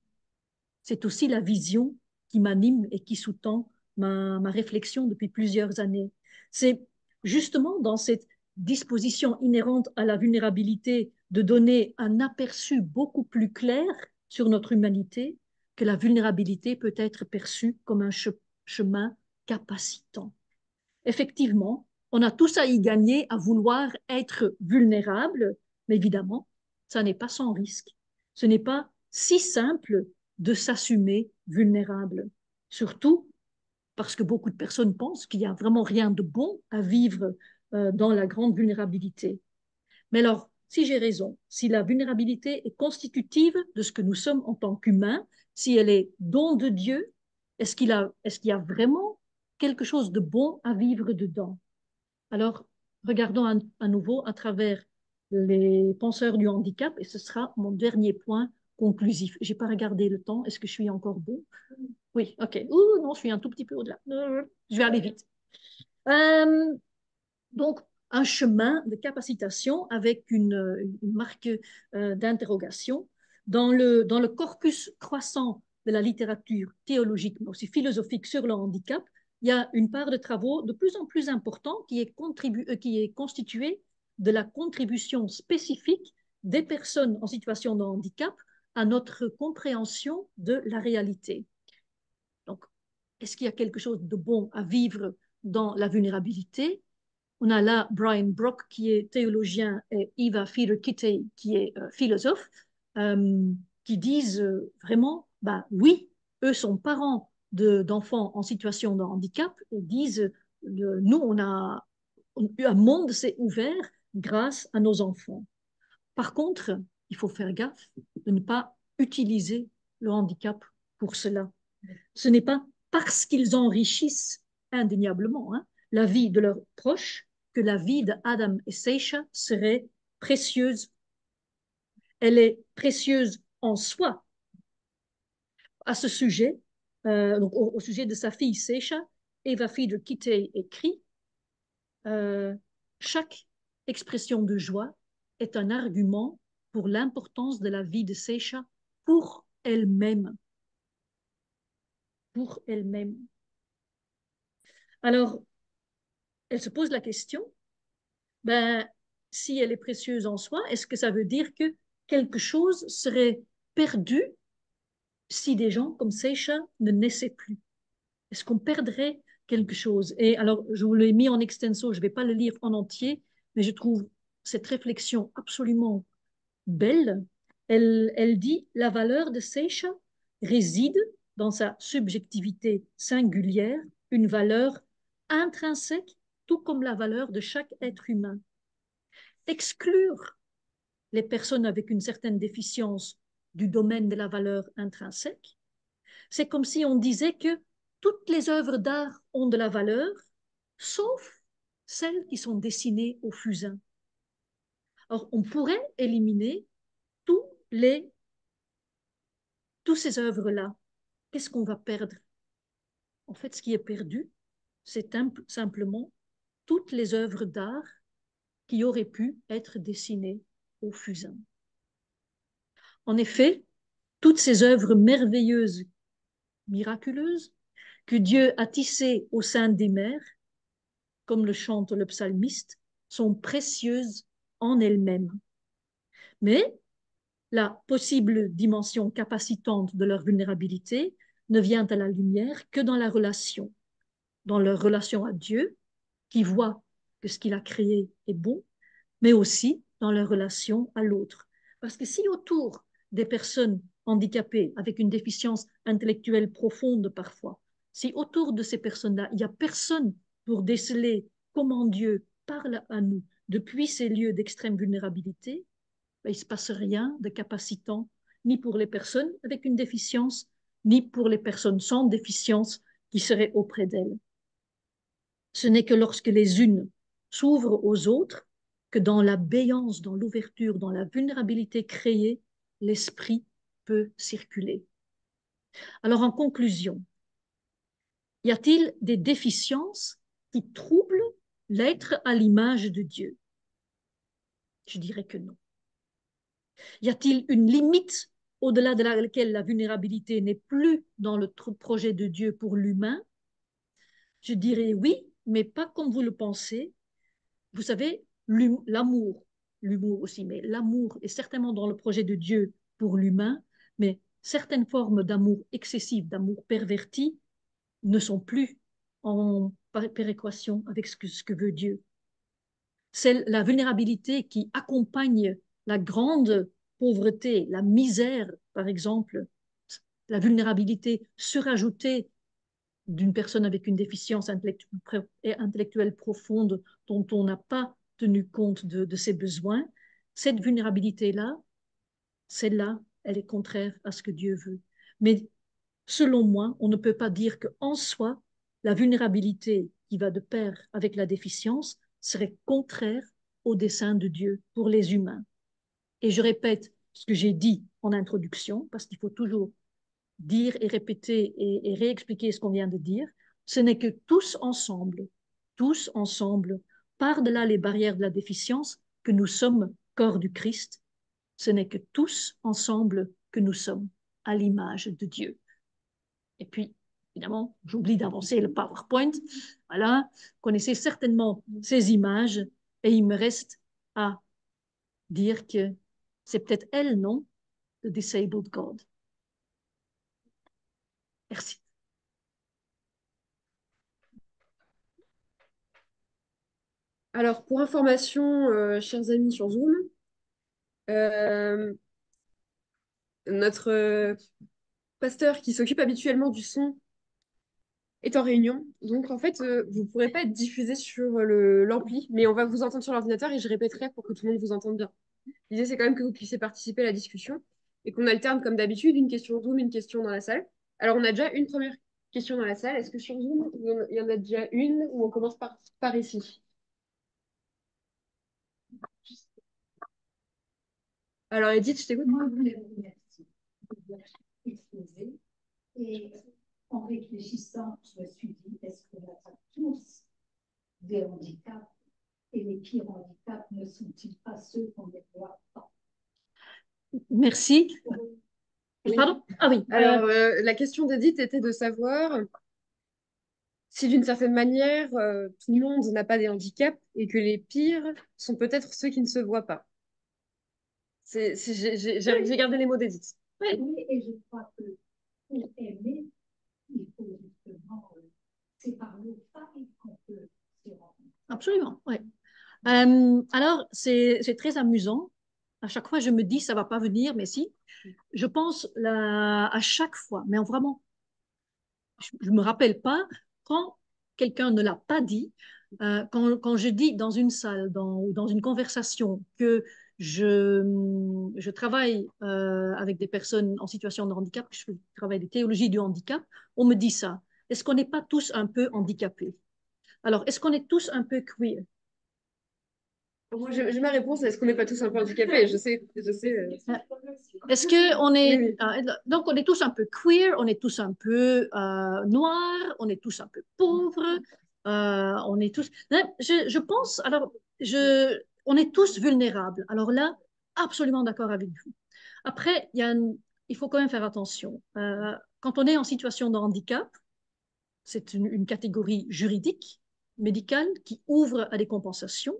C'est aussi la vision qui m'anime et qui sous-tend ma réflexion depuis plusieurs années. C'est justement dans cette disposition inhérente à la vulnérabilité de donner un aperçu beaucoup plus clair sur notre humanité que la vulnérabilité peut être perçue comme un chemin capacitant. Effectivement, on a tous à y gagner à vouloir être vulnérable, mais évidemment, ça n'est pas sans risque. Ce n'est pas si simple de s'assumer vulnérable, surtout parce que beaucoup de personnes pensent qu'il n'y a vraiment rien de bon à vivre dans la grande vulnérabilité. Mais alors, si j'ai raison, si la vulnérabilité est constitutive de ce que nous sommes en tant qu'humains, si elle est don de Dieu, est-ce qu'il y a vraiment quelque chose de bon à vivre dedans? Alors, regardons à nouveau à travers les penseurs du handicap, et ce sera mon dernier point conclusif. Je n'ai pas regardé le temps. Est-ce que je suis encore bon? Oui, ok. Ouh, non, je suis un tout petit peu au-delà. Je vais aller vite. Euh, donc, un chemin de capacitation avec une marque d'interrogation. Dans le corpus croissant de la littérature théologique, mais aussi philosophique sur le handicap, il y a une part de travaux de plus en plus important qui est constituée de la contribution spécifique des personnes en situation de handicap à notre compréhension de la réalité. Donc, est-ce qu'il y a quelque chose de bon à vivre dans la vulnérabilité? On a là Brian Brock, qui est théologien, et Eva Fieder-Kittay, qui est philosophe, euh, qui disent vraiment, bah oui, eux sont parents d'enfants en situation de handicap et disent, nous, un monde s'est ouvert grâce à nos enfants. Par contre, il faut faire gaffe de ne pas utiliser le handicap pour cela. Ce n'est pas parce qu'ils enrichissent indéniablement la vie de leurs proches que la vie d'Adam et Seisha serait précieuse. Elle est précieuse en soi. À ce sujet, donc au sujet de sa fille Seisha, Eva Fieder-Kittay écrit chaque expression de joie est un argument pour l'importance de la vie de Seisha pour elle-même. Pour elle-même. Alors, elle se pose la question, ben, si elle est précieuse en soi, est-ce que ça veut dire que quelque chose serait perdu si des gens comme Seisha ne naissaient plus? Est-ce qu'on perdrait quelque chose? Et alors, je vous l'ai mis en extenso, je ne vais pas le lire en entier, mais je trouve cette réflexion absolument belle. Elle dit, la valeur de Seisha réside dans sa subjectivité singulière, une valeur intrinsèque, tout comme la valeur de chaque être humain. Exclure les personnes avec une certaine déficience du domaine de la valeur intrinsèque, c'est comme si on disait que toutes les œuvres d'art ont de la valeur, sauf celles qui sont dessinées au fusain. Or, on pourrait éliminer tous, les, tous ces œuvres-là. Qu'est-ce qu'on va perdre? En fait, ce qui est perdu, c'est simplement toutes les œuvres d'art qui auraient pu être dessinées au fusain. En effet, toutes ces œuvres merveilleuses, miraculeuses, que Dieu a tissées au sein des mers, comme le chante le psalmiste, sont précieuses en elles-mêmes. Mais la possible dimension capacitante de leur vulnérabilité ne vient à la lumière que dans la relation, dans leur relation à Dieu, qui voit que ce qu'il a créé est bon, mais aussi dans leur relation à l'autre. Parce que si autour des personnes handicapées avec une déficience intellectuelle profonde parfois, si autour de ces personnes-là, il n'y a personne pour déceler comment Dieu parle à nous depuis ces lieux d'extrême vulnérabilité, ben, il ne se passe rien de capacitant, ni pour les personnes avec une déficience, ni pour les personnes sans déficience qui seraient auprès d'elles. Ce n'est que lorsque les unes s'ouvrent aux autres que dans la béance, dans l'ouverture, dans la vulnérabilité créée, l'esprit peut circuler. Alors en conclusion, y a-t-il des déficiences qui troublent l'être à l'image de Dieu? Je dirais que non. Y a-t-il une limite au-delà de laquelle la vulnérabilité n'est plus dans le projet de Dieu pour l'humain? Je dirais oui, mais pas comme vous le pensez. Vous savez, l'amour aussi, mais l'amour est certainement dans le projet de Dieu pour l'humain, mais certaines formes d'amour excessif, d'amour perverti, ne sont plus en péréquation avec ce que veut Dieu. C'est la vulnérabilité qui accompagne la grande pauvreté, la misère, par exemple, la vulnérabilité surajoutée d'une personne avec une déficience intellectuelle profonde dont on n'a pas tenu compte de ses besoins. Cette vulnérabilité-là, celle-là, elle est contraire à ce que Dieu veut. Mais selon moi, on ne peut pas dire qu'en soi, la vulnérabilité qui va de pair avec la déficience serait contraire au dessein de Dieu pour les humains. Et je répète ce que j'ai dit en introduction, parce qu'il faut toujours dire et répéter et réexpliquer ce qu'on vient de dire. Ce n'est que tous ensemble, par-delà les barrières de la déficience, que nous sommes corps du Christ. Ce n'est que tous ensemble que nous sommes à l'image de Dieu. Et puis, évidemment, j'oublie d'avancer le PowerPoint. Voilà, vous connaissez certainement ces images et il me reste à dire que c'est peut-être elle, non? The Disabled God. Merci. Alors, pour information, chers amis sur Zoom, euh, notre pasteur qui s'occupe habituellement du son est en réunion. Donc, en fait, vous ne pourrez pas être diffusé sur l'ampli, mais on va vous entendre sur l'ordinateur et je répéterai pour que tout le monde vous entende bien. L'idée, c'est quand même que vous puissiez participer à la discussion et qu'on alterne, comme d'habitude, une question Zoom, une question dans la salle. Alors, on a déjà une première question dans la salle. Est-ce que sur Zoom, il y en a déjà une ou on commence par ici? Alors, Edith, je t'écoute. Moi, je voulais vous remercier de exposer. Et en réfléchissant, je me suis dit, est-ce qu'on a tous des handicaps et les pires handicaps ne sont-ils pas ceux qu'on ne voit pas? Merci. Pardon? Ah oui. Alors, la question d'Edith était de savoir si d'une certaine manière, tout le monde n'a pas des handicaps et que les pires sont peut-être ceux qui ne se voient pas. J'ai gardé les mots d'Edith. Oui, et je crois que pour aimer, il faut justement, c'est par le failles qu'on peut se rendre. Absolument, oui. Alors, c'est très amusant. À chaque fois, je me dis, ça ne va pas venir, mais si. Je pense à chaque fois, mais vraiment, je ne me rappelle pas quand quelqu'un ne l'a pas dit, quand je dis dans une salle ou dans une conversation que je travaille avec des personnes en situation de handicap, que je travaille des théologies du handicap, on me dit ça. Est-ce qu'on n'est pas tous un peu handicapés? Alors, est-ce qu'on est tous un peu queer? Moi, j'ai ma réponse. Est-ce qu'on n'est pas tous un peu handicapés? Je sais. Est-ce que on est Oui, oui. donc on est tous un peu queer, on est tous un peu noirs, on est tous un peu pauvres, on est tous. Je pense alors on est tous vulnérables. Alors là, absolument d'accord avec vous. Après, il faut quand même faire attention. Quand on est en situation de handicap, c'est une catégorie juridique, médicale, qui ouvre à des compensations.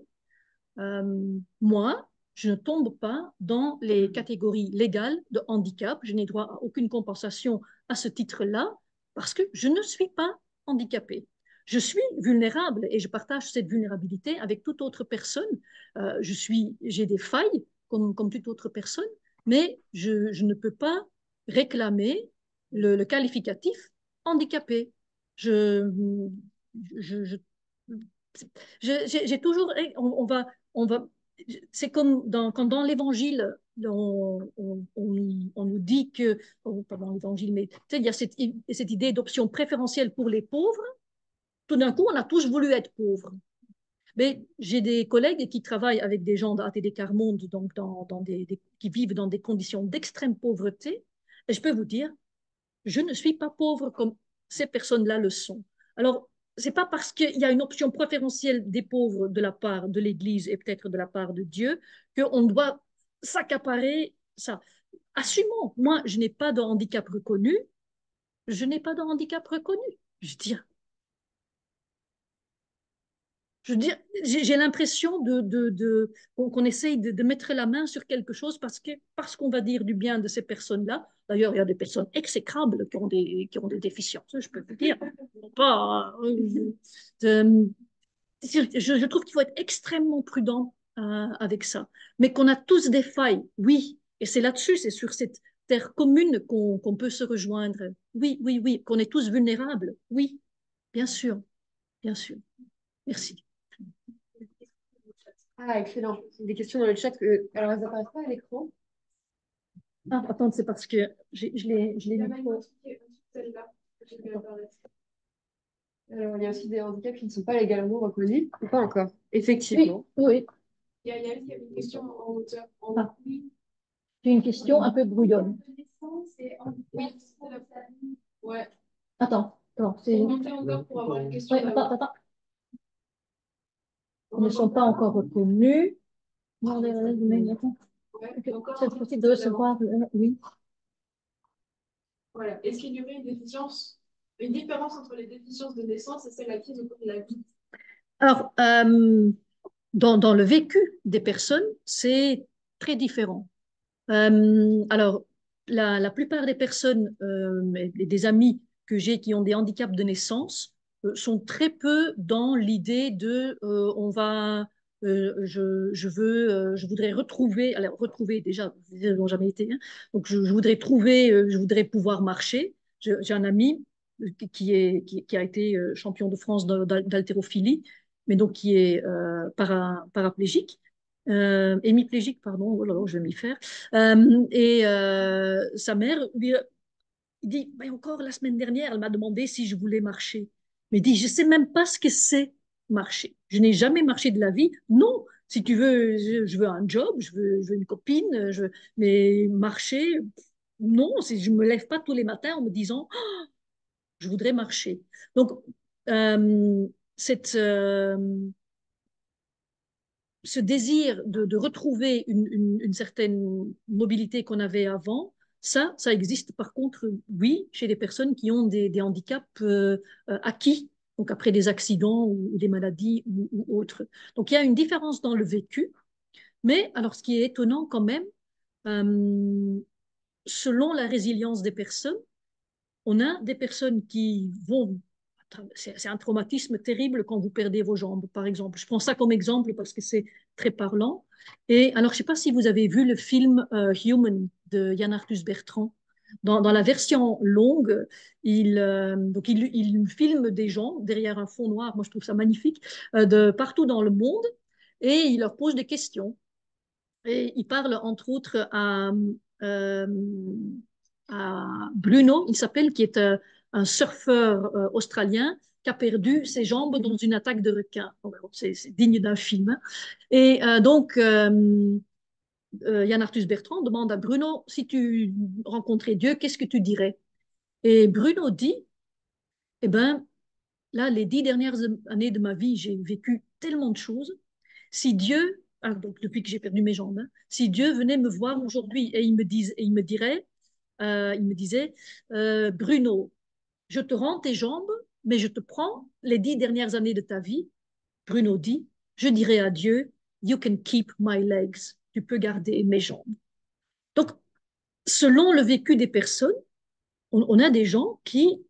Moi, je ne tombe pas dans les catégories légales de handicap. Je n'ai droit à aucune compensation à ce titre-là parce que je ne suis pas handicapée. Je suis vulnérable et je partage cette vulnérabilité avec toute autre personne. J'ai des failles comme toute autre personne, mais je ne peux pas réclamer le qualificatif handicapé. Je, je, je, j'ai toujours, on va, c'est comme quand dans l'évangile, on nous dit que, pas dans l'évangile, mais il y a cette idée d'option préférentielle pour les pauvres. Tout d'un coup, on a tous voulu être pauvres. Mais j'ai des collègues qui travaillent avec des gens d'ATD Carmonde, donc qui vivent dans des conditions d'extrême pauvreté. Et je peux vous dire, je ne suis pas pauvre comme ces personnes-là le sont. Alors, c'est pas parce qu'il y a une option préférentielle des pauvres de la part de l'Église et peut-être de la part de Dieu qu'on doit s'accaparer ça. Assumons, moi, je n'ai pas de handicap reconnu, je n'ai pas de handicap reconnu. Je veux dire, j'ai l'impression qu'on essaye de mettre la main sur quelque chose parce qu'on va dire du bien de ces personnes-là, D'ailleurs, il y a des personnes exécrables qui ont des déficiences, je peux vous dire. Pas, je trouve qu'il faut être extrêmement prudent avec ça. Mais qu'on a tous des failles, oui. Et c'est là-dessus, c'est sur cette terre commune qu'on peut se rejoindre. Oui, oui, oui. Qu'on est tous vulnérables. Oui, bien sûr, bien sûr. Merci. Ah, excellent. Des questions dans le chat. Alors, elles n'apparaissent pas à l'écran. Ah, attends, c'est parce que je l'ai mis. Alors, il y a aussi des handicaps qui ne sont pas légalement reconnus, ou pas encore. Oui, Effectivement. oui. Yann qui avait une question en hauteur. Ah, j'ai une question un peu brouillonne. Ouais. Attends, attends, c'est. Pour monter encore pour avoir une question. Oui, attends, attends. Ils ne sont pas encore reconnus. Non, c'est possible de recevoir. Oui. Voilà. Est-ce qu'il y aurait une différence entre les déficiences de naissance et celles acquises au cours de la vie? Alors, dans le vécu des personnes, c'est très différent. Alors, la plupart des personnes, des amis que j'ai qui ont des handicaps de naissance, sont très peu dans l'idée de je voudrais retrouver, alors retrouver déjà, ils n'ont jamais été, hein, donc je voudrais trouver, je voudrais pouvoir marcher. J'ai un ami qui a été champion de France d'haltérophilie, mais donc qui est paraplégique, hémiplégique, pardon, oh là là, je vais m'y faire. Sa mère il dit, mais encore la semaine dernière, elle m'a demandé si je voulais marcher. Mais il dit, je ne sais même pas ce que c'est marcher. Je n'ai jamais marché de la vie. Non, si tu veux, je veux un job, je veux une copine, mais marcher, non, si je ne me lève pas tous les matins en me disant, oh, je voudrais marcher. Donc, euh, cette, ce désir de retrouver une certaine mobilité qu'on avait avant, ça existe par contre, oui, chez les personnes qui ont des handicaps acquis, donc après des accidents ou des maladies ou autres. Donc il y a une différence dans le vécu, mais alors ce qui est étonnant quand même, euh, selon la résilience des personnes, on a des personnes qui vont. C'est un traumatisme terrible quand vous perdez vos jambes, par exemple. Je prends ça comme exemple parce que c'est très parlant. Et alors, je ne sais pas si vous avez vu le film Human de Yann Arthus Bertrand. Dans la version longue, il filme des gens derrière un fond noir. Moi, je trouve ça magnifique, de partout dans le monde, et il leur pose des questions. Et il parle entre autres euh, à Bruno, il s'appelle, qui est un surfeur australien qui a perdu ses jambes dans une attaque de requin. C'est digne d'un film, hein. Et Yann Arthus Bertrand demande à Bruno, si tu rencontrais Dieu, qu'est-ce que tu dirais? Et Bruno dit, eh ben, là, les 10 dernières années de ma vie, j'ai vécu tellement de choses. Si Dieu, donc depuis que j'ai perdu mes jambes, hein, si Dieu venait me voir aujourd'hui et il me dirait, il me disait, Bruno, je te rends tes jambes, mais je te prends les 10 dernières années de ta vie. Bruno dit, je dirais à Dieu, you can keep my legs. Tu peux garder mes jambes. Donc, selon le vécu des personnes, on a des gens qui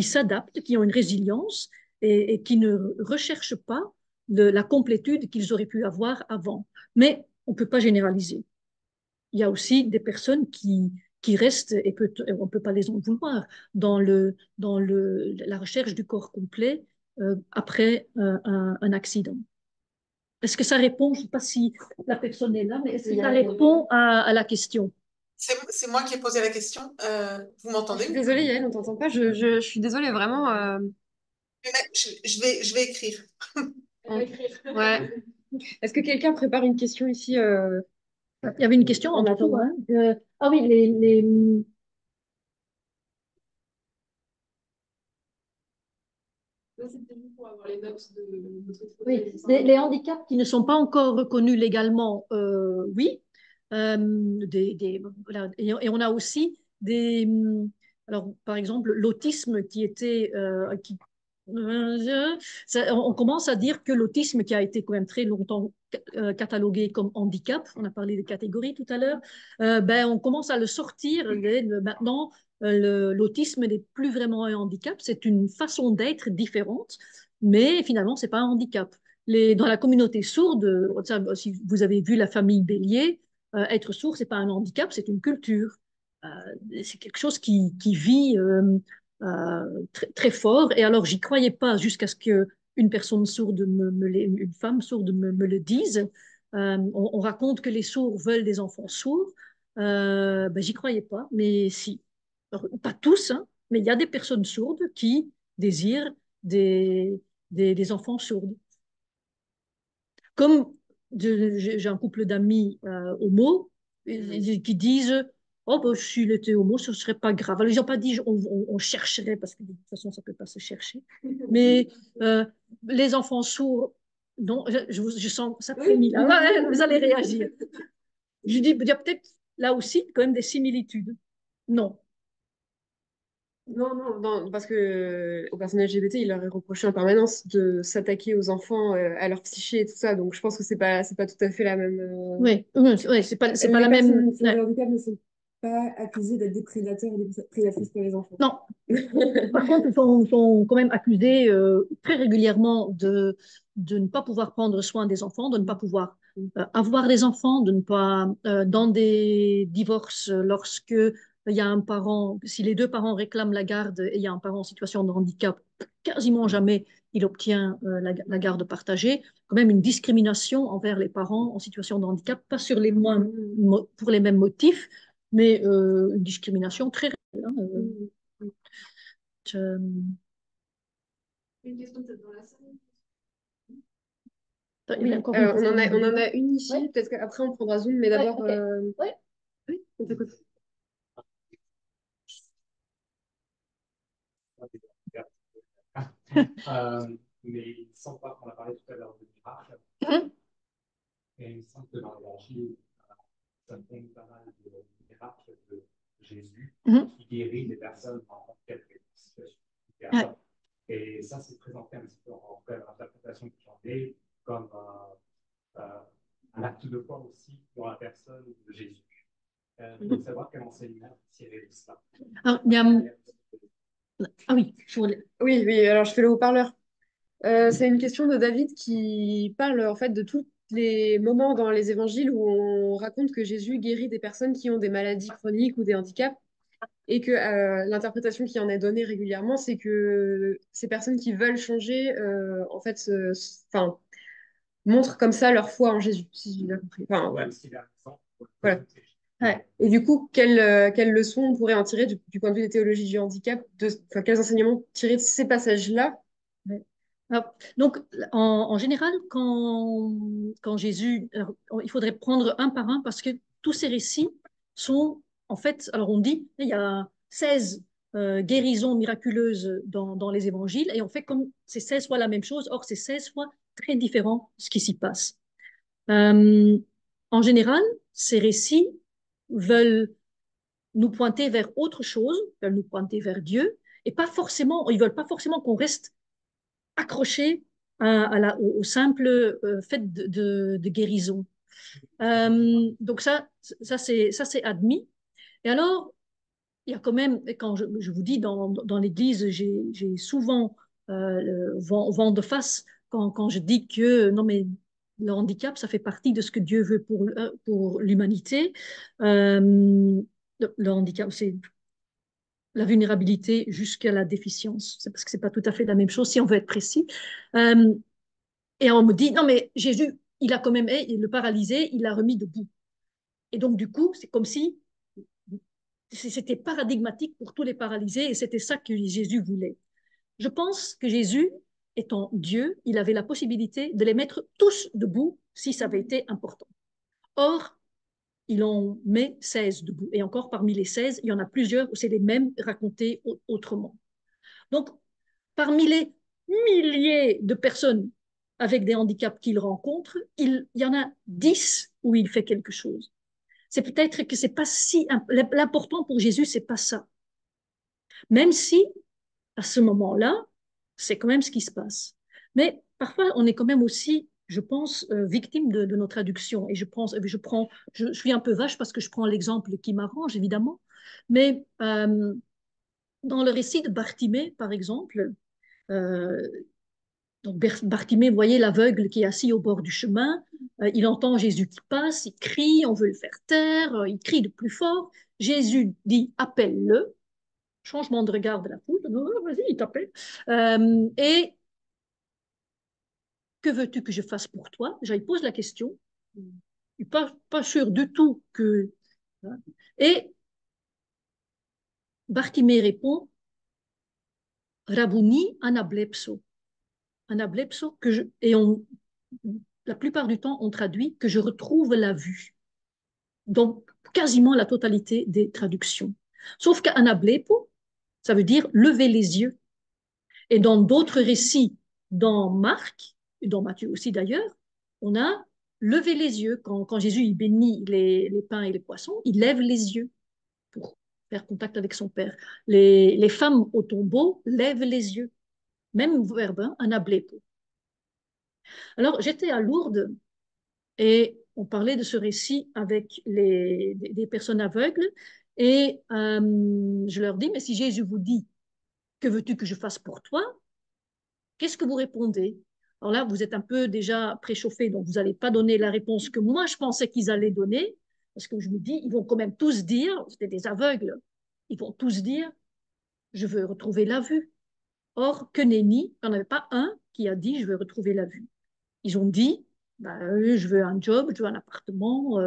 s'adaptent, qui ont une résilience et qui ne recherchent pas la complétude qu'ils auraient pu avoir avant. Mais on ne peut pas généraliser. Il y a aussi des personnes qui restent, et on ne peut pas les en vouloir, la recherche du corps complet après un accident. Est-ce que ça répond, je ne sais pas si la personne est là, mais est-ce que ça répond à la question? C'est moi qui ai posé la question. Vous Je suis m'entendez? désolée, Yael, on t'entend pas. Je suis désolée, vraiment. Je vais écrire. Ouais. Est-ce que quelqu'un prépare une question ici Il y avait une question en en tout, attendant? hein. Ah oui, C'était juste pour avoir les notes de notre oui, exposé. les handicaps qui ne sont pas encore reconnus légalement, oui. Voilà. Et on a aussi alors, par exemple, l'autisme qui était, On commence à dire que l'autisme, qui a été quand même très longtemps catalogué comme handicap, on a parlé des catégories tout à l'heure, ben, on commence à le sortir. Maintenant, l'autisme n'est plus vraiment un handicap, c'est une façon d'être différente, mais finalement, c'est pas un handicap. Dans la communauté sourde, si vous avez vu la famille Bélier, être sourd, c'est pas un handicap, c'est une culture. C'est quelque chose qui vit très, très fort. Et alors, j'y croyais pas jusqu'à ce que une personne sourde, une femme sourde me le dise. On raconte que les sourds veulent des enfants sourds. Ben, j'y croyais pas, mais si. Alors, pas tous, hein, mais il y a des personnes sourdes qui désirent des, des enfants sourds. Comme j'ai un couple d'amis homo qui disent oh, bah, s'il était homo, ce ne serait pas grave. Alors, ils n'ont pas dit on chercherait, parce que de toute façon, ça ne peut pas se chercher. Mais les enfants sourds, non, je sens ça frémit là. Ouais, vous allez réagir. Je dis, il y a peut-être là aussi quand même des similitudes. Non. Non, non, non, parce que aux personnes LGBT, il leur est reproché en permanence de s'attaquer aux enfants, à leur psyché et tout ça. Donc, je pense que c'est pas tout à fait la même. Oui, oui, c'est pas Les la même. personnes sur le handicap ne sont pas accusées d'être des prédateurs et des prédatrices pour les enfants. Non, par contre, ils sont quand même accusés très régulièrement de ne pas pouvoir prendre soin des enfants, de ne pas pouvoir avoir des enfants, de ne pas, dans des divorces, lorsque il y a un parent, si les deux parents réclament la garde et il y a un parent en situation de handicap, quasiment jamais il obtient la garde partagée. Quand même une discrimination envers les parents en situation de handicap, pas sur pour les mêmes motifs, mais une discrimination très réelle. Hein, je- Une question peut-être dans la salle. Il y avait Oui, encore une question. on en a une ici. Ouais, Peut-être qu'après, on prendra Zoom, mais ouais, d'abord, ok. Ouais, oui, on t'écoute. Mais il me semble pas qu'on a parlé tout à l'heure de miracle. Mhm, Et il me semble que dans l'évangile, ça me donne pas mal de miracles de Jésus mhm, qui guérit des personnes en quelque situation. ouais, Et ça, c'est présenté un petit peu en fait l'interprétation que j'en ai comme un acte de foi aussi pour la personne de Jésus. Je veux savoir quel enseignement tirer de cela. alors, ah oui, Oui, oui, alors je fais le haut-parleur. C'est une question de David qui parle en fait de tous les moments dans les évangiles où on raconte que Jésus guérit des personnes qui ont des maladies chroniques ou des handicaps et que l'interprétation qui en est donnée régulièrement, c'est que ces personnes qui veulent changer, en fait, enfin, montrent comme ça leur foi en Jésus, si j'ai bien compris. Enfin, voilà. Voilà. ouais. Et du coup, quelle leçon on pourrait en tirer du point de vue des théologies du handicap, enfin, quels enseignements tirer de ces passages-là? Ouais. Alors, donc, en général, quand Jésus, alors, il faudrait prendre un par un parce que tous ces récits sont, en fait, alors on dit, il y a 16 guérisons miraculeuses dans les évangiles et on fait comme c'est 16 fois la même chose, or c'est 16 fois très différent ce qui s'y passe. Euh, En général, ces récits veulent nous pointer vers autre chose, veulent nous pointer vers Dieu, et pas forcément, ils veulent pas forcément qu'on reste accroché au simple fait de guérison. Donc ça c'est admis. Et alors, il y a quand même, quand je vous dis, dans l'Église, j'ai souvent vent de face quand je dis que non, mais le handicap, ça fait partie de ce que Dieu veut pour l'humanité. Le handicap, c'est la vulnérabilité jusqu'à la déficience. C'est parce que c'est pas tout à fait la même chose, si on veut être précis. Euh, et on me dit, non, mais Jésus, il a quand même, le paralysé, il l'a remis debout. Et donc, du coup, c'est comme si c'était paradigmatique pour tous les paralysés et c'était ça que Jésus voulait. Je pense que Jésus, étant Dieu, il avait la possibilité de les mettre tous debout si ça avait été important. Or, il en met 16 debout. Et encore, parmi les 16, il y en a plusieurs où c'est les mêmes racontés autrement. Donc, parmi les milliers de personnes avec des handicaps qu'il rencontre, il y en a 10 où il fait quelque chose. C'est peut-être que c'est pas si l'important pour Jésus, c'est pas ça. Même si à ce moment-là, C'est quand même ce qui se passe. Mais parfois, on est quand même aussi, je pense, victime de nos traductions. Et je suis un peu vache parce que je prends l'exemple qui m'arrange, évidemment. Mais dans le récit de Bartimée, par exemple, euh, donc Bartimée, vous voyez l'aveugle qui est assis au bord du chemin, il entend Jésus qui passe, il crie, on veut le faire taire, il crie de plus fort. Jésus dit, appelle-le. Changement de regard de la foule, non, vas-y, il t'appelle. Et que veux-tu que je fasse pour toi? Déjà, il pose la question. Il n'est pas sûr du tout que. Et Bartimée répond, Rabouni anablepso. Anablepso, la plupart du temps, on traduit que je retrouve la vue. Donc, quasiment la totalité des traductions. Sauf qu'anablepo, ça veut dire lever les yeux. Et dans d'autres récits, dans Marc, et dans Matthieu aussi d'ailleurs, on a levé les yeux. Quand Jésus il bénit les pains et les poissons, il lève les yeux pour faire contact avec son Père. Les femmes au tombeau lèvent les yeux. Même verbe, hein, anablepo. Alors, j'étais à Lourdes et on parlait de ce récit avec des personnes aveugles et je leur dis, mais si Jésus vous dit, que veux-tu que je fasse pour toi? Qu'est-ce que vous répondez? Alors là, vous êtes un peu déjà préchauffé, donc vous n'allez pas donner la réponse que moi, je pensais qu'ils allaient donner, parce que je me dis, ils vont quand même tous dire, c'était des aveugles, ils vont tous dire, je veux retrouver la vue. Or, que nenni, il n'y en avait pas un qui a dit, je veux retrouver la vue. Ils ont dit, bah, je veux un job, je veux un appartement,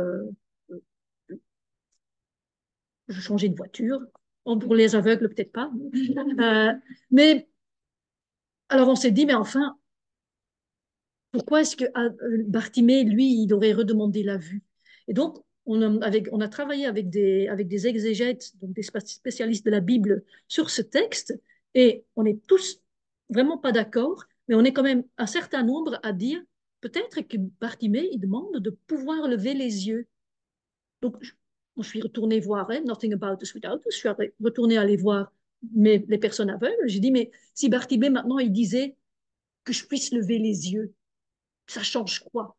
je veux changer de voiture. Bon, pour les aveugles, peut-être pas. Mais alors on s'est dit, mais enfin, pourquoi est-ce que Bartimée, lui, il aurait redemandé la vue? Et donc, on a travaillé avec des exégètes, donc des spécialistes de la Bible, sur ce texte, et on est tous vraiment pas d'accord, mais on est quand même un certain nombre à dire peut-être que Bartimée, il demande de pouvoir lever les yeux. Donc, je suis retournée voir Nothing About Us Without Us, je suis retournée aller voir les personnes aveugles. J'ai dit, mais si Bartimée, maintenant, il disait que je puisse lever les yeux, ça change quoi?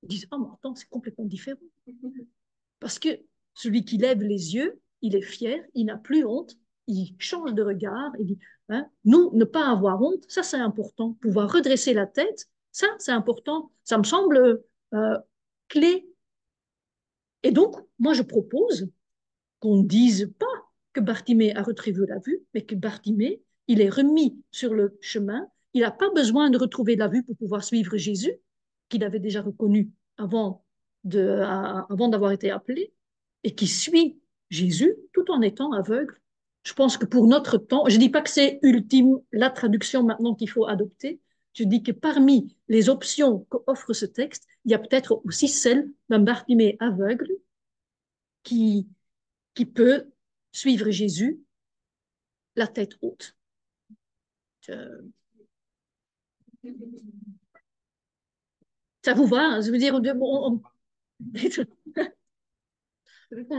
Ils disent, oh, mais attends, c'est complètement différent. Parce que celui qui lève les yeux, il est fier, il n'a plus honte, il change de regard, il dit, hein, nous, ne pas avoir honte, ça c'est important. Pouvoir redresser la tête, ça c'est important. Ça me semble clé. Et donc, moi je propose qu'on ne dise pas que Bartimée a retrouvé la vue, mais que Bartimée, il est remis sur le chemin. Il n'a pas besoin de retrouver la vue pour pouvoir suivre Jésus, qu'il avait déjà reconnu avant d'avoir été appelé, et qui suit Jésus tout en étant aveugle. Je pense que pour notre temps, je ne dis pas que c'est ultime la traduction maintenant qu'il faut adopter, je dis que parmi les options qu'offre ce texte, il y a peut-être aussi celle d'un Bartimée aveugle qui, qui peut suivre Jésus la tête haute. Ça vous va, hein? Je veux dire, On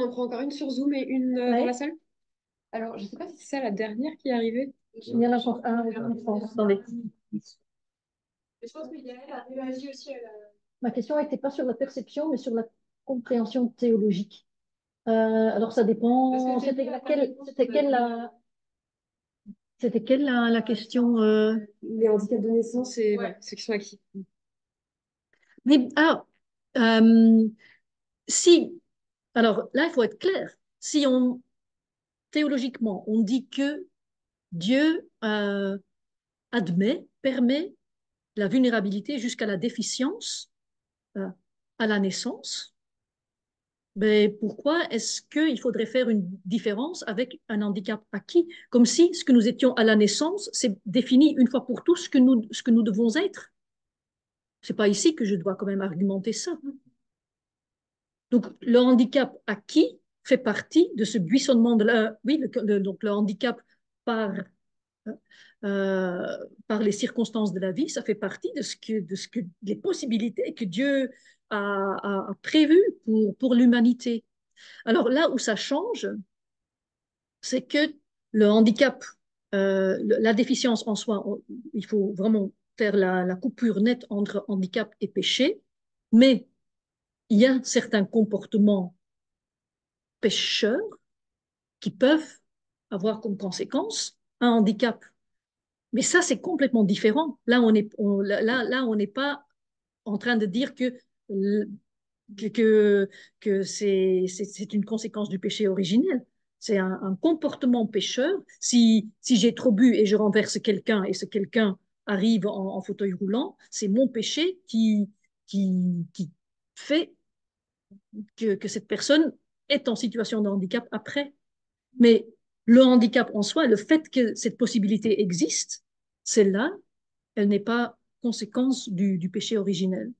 en prend encore une sur Zoom et une dans la ouais. salle. Alors, je ne sais pas si c'est ça la dernière qui est arrivée. Il y en a encore un, je pense. Attendez. Je pense que Yael a réagi aussi à la. Ma question n'était pas sur la perception, mais sur la compréhension théologique. Alors, ça dépend. C'était quelle la question Les handicaps de naissance et voilà, ceux qui sont acquis. Mais, euh, si, alors là, il faut être clair. Si théologiquement, on dit que Dieu permet la vulnérabilité jusqu'à la déficience euh, à la naissance, mais pourquoi est-ce qu'il faudrait faire une différence avec un handicap acquis, comme si ce que nous étions à la naissance, c'est défini une fois pour tous ce que nous devons être? C'est pas ici que je dois quand même argumenter ça. Donc, le handicap acquis fait partie de ce buissonnement oui, donc le handicap par par les circonstances de la vie, ça fait partie de les possibilités que Dieu a prévues pour l'humanité. Alors là où ça change, c'est que le handicap la déficience en soi, il faut vraiment faire la coupure nette entre handicap et péché, mais il y a certains comportements pécheurs qui peuvent avoir comme conséquence un handicap. Mais ça, c'est complètement différent. Là, on n'est pas en train de dire que, que, que c'est une conséquence du péché originel. C'est un comportement pécheur. Si j'ai trop bu et je renverse quelqu'un et ce quelqu'un arrive en fauteuil roulant, c'est mon péché qui fait que cette personne est en situation de handicap après. Mais le handicap en soi, le fait que cette possibilité existe, celle-là, elle n'est pas conséquence du péché originel.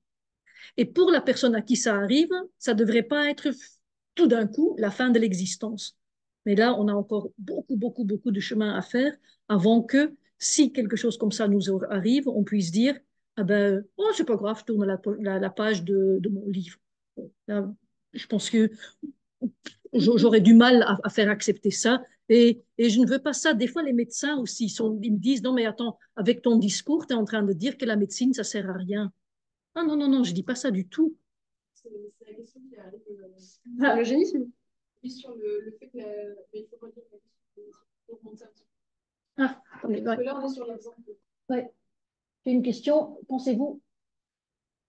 Et pour la personne à qui ça arrive, ça ne devrait pas être tout d'un coup la fin de l'existence. Mais là, on a encore beaucoup, beaucoup, beaucoup de chemin à faire avant que, si quelque chose comme ça nous arrive, on puisse dire, ah ben, oh, c'est pas grave, je tourne la page de mon livre. Là, je pense que j'aurais du mal à faire accepter ça. Et je ne veux pas ça. Des fois, les médecins aussi, ils me disent, non, mais attends, avec ton discours, tu es en train de dire que la médecine, ça sert à rien. Ah non, non, non, je dis pas ça du tout. C'est la question qui arrive. Ah, l'eugénisme? Oui, sur le fait que mais il faut redire la question pour remonter un petit Ah, peu. attendez, Parce ouais. que là, on est sur l'exemple. Ouais. J'ai une question. Pensez-vous,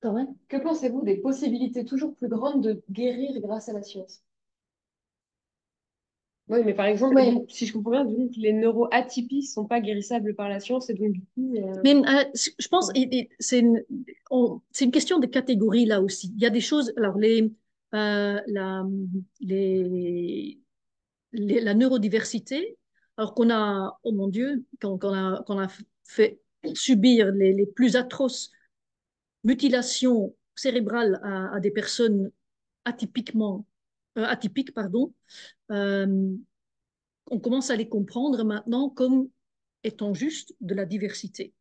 quand même? Que pensez-vous des possibilités toujours plus grandes de guérir grâce à la science? Oui, mais par exemple, Oui. donc, si je comprends bien, donc, les neuroatypies ne sont pas guérissables par la science et donc du coup, Mais je pense c'est une question de catégorie là aussi. Il y a des choses, alors les, la neurodiversité, alors qu'on a, oh mon Dieu, qu'on a fait subir les plus atroces mutilations cérébrales à des personnes atypiques, pardon, euh, on commence à les comprendre maintenant comme étant juste de la diversité.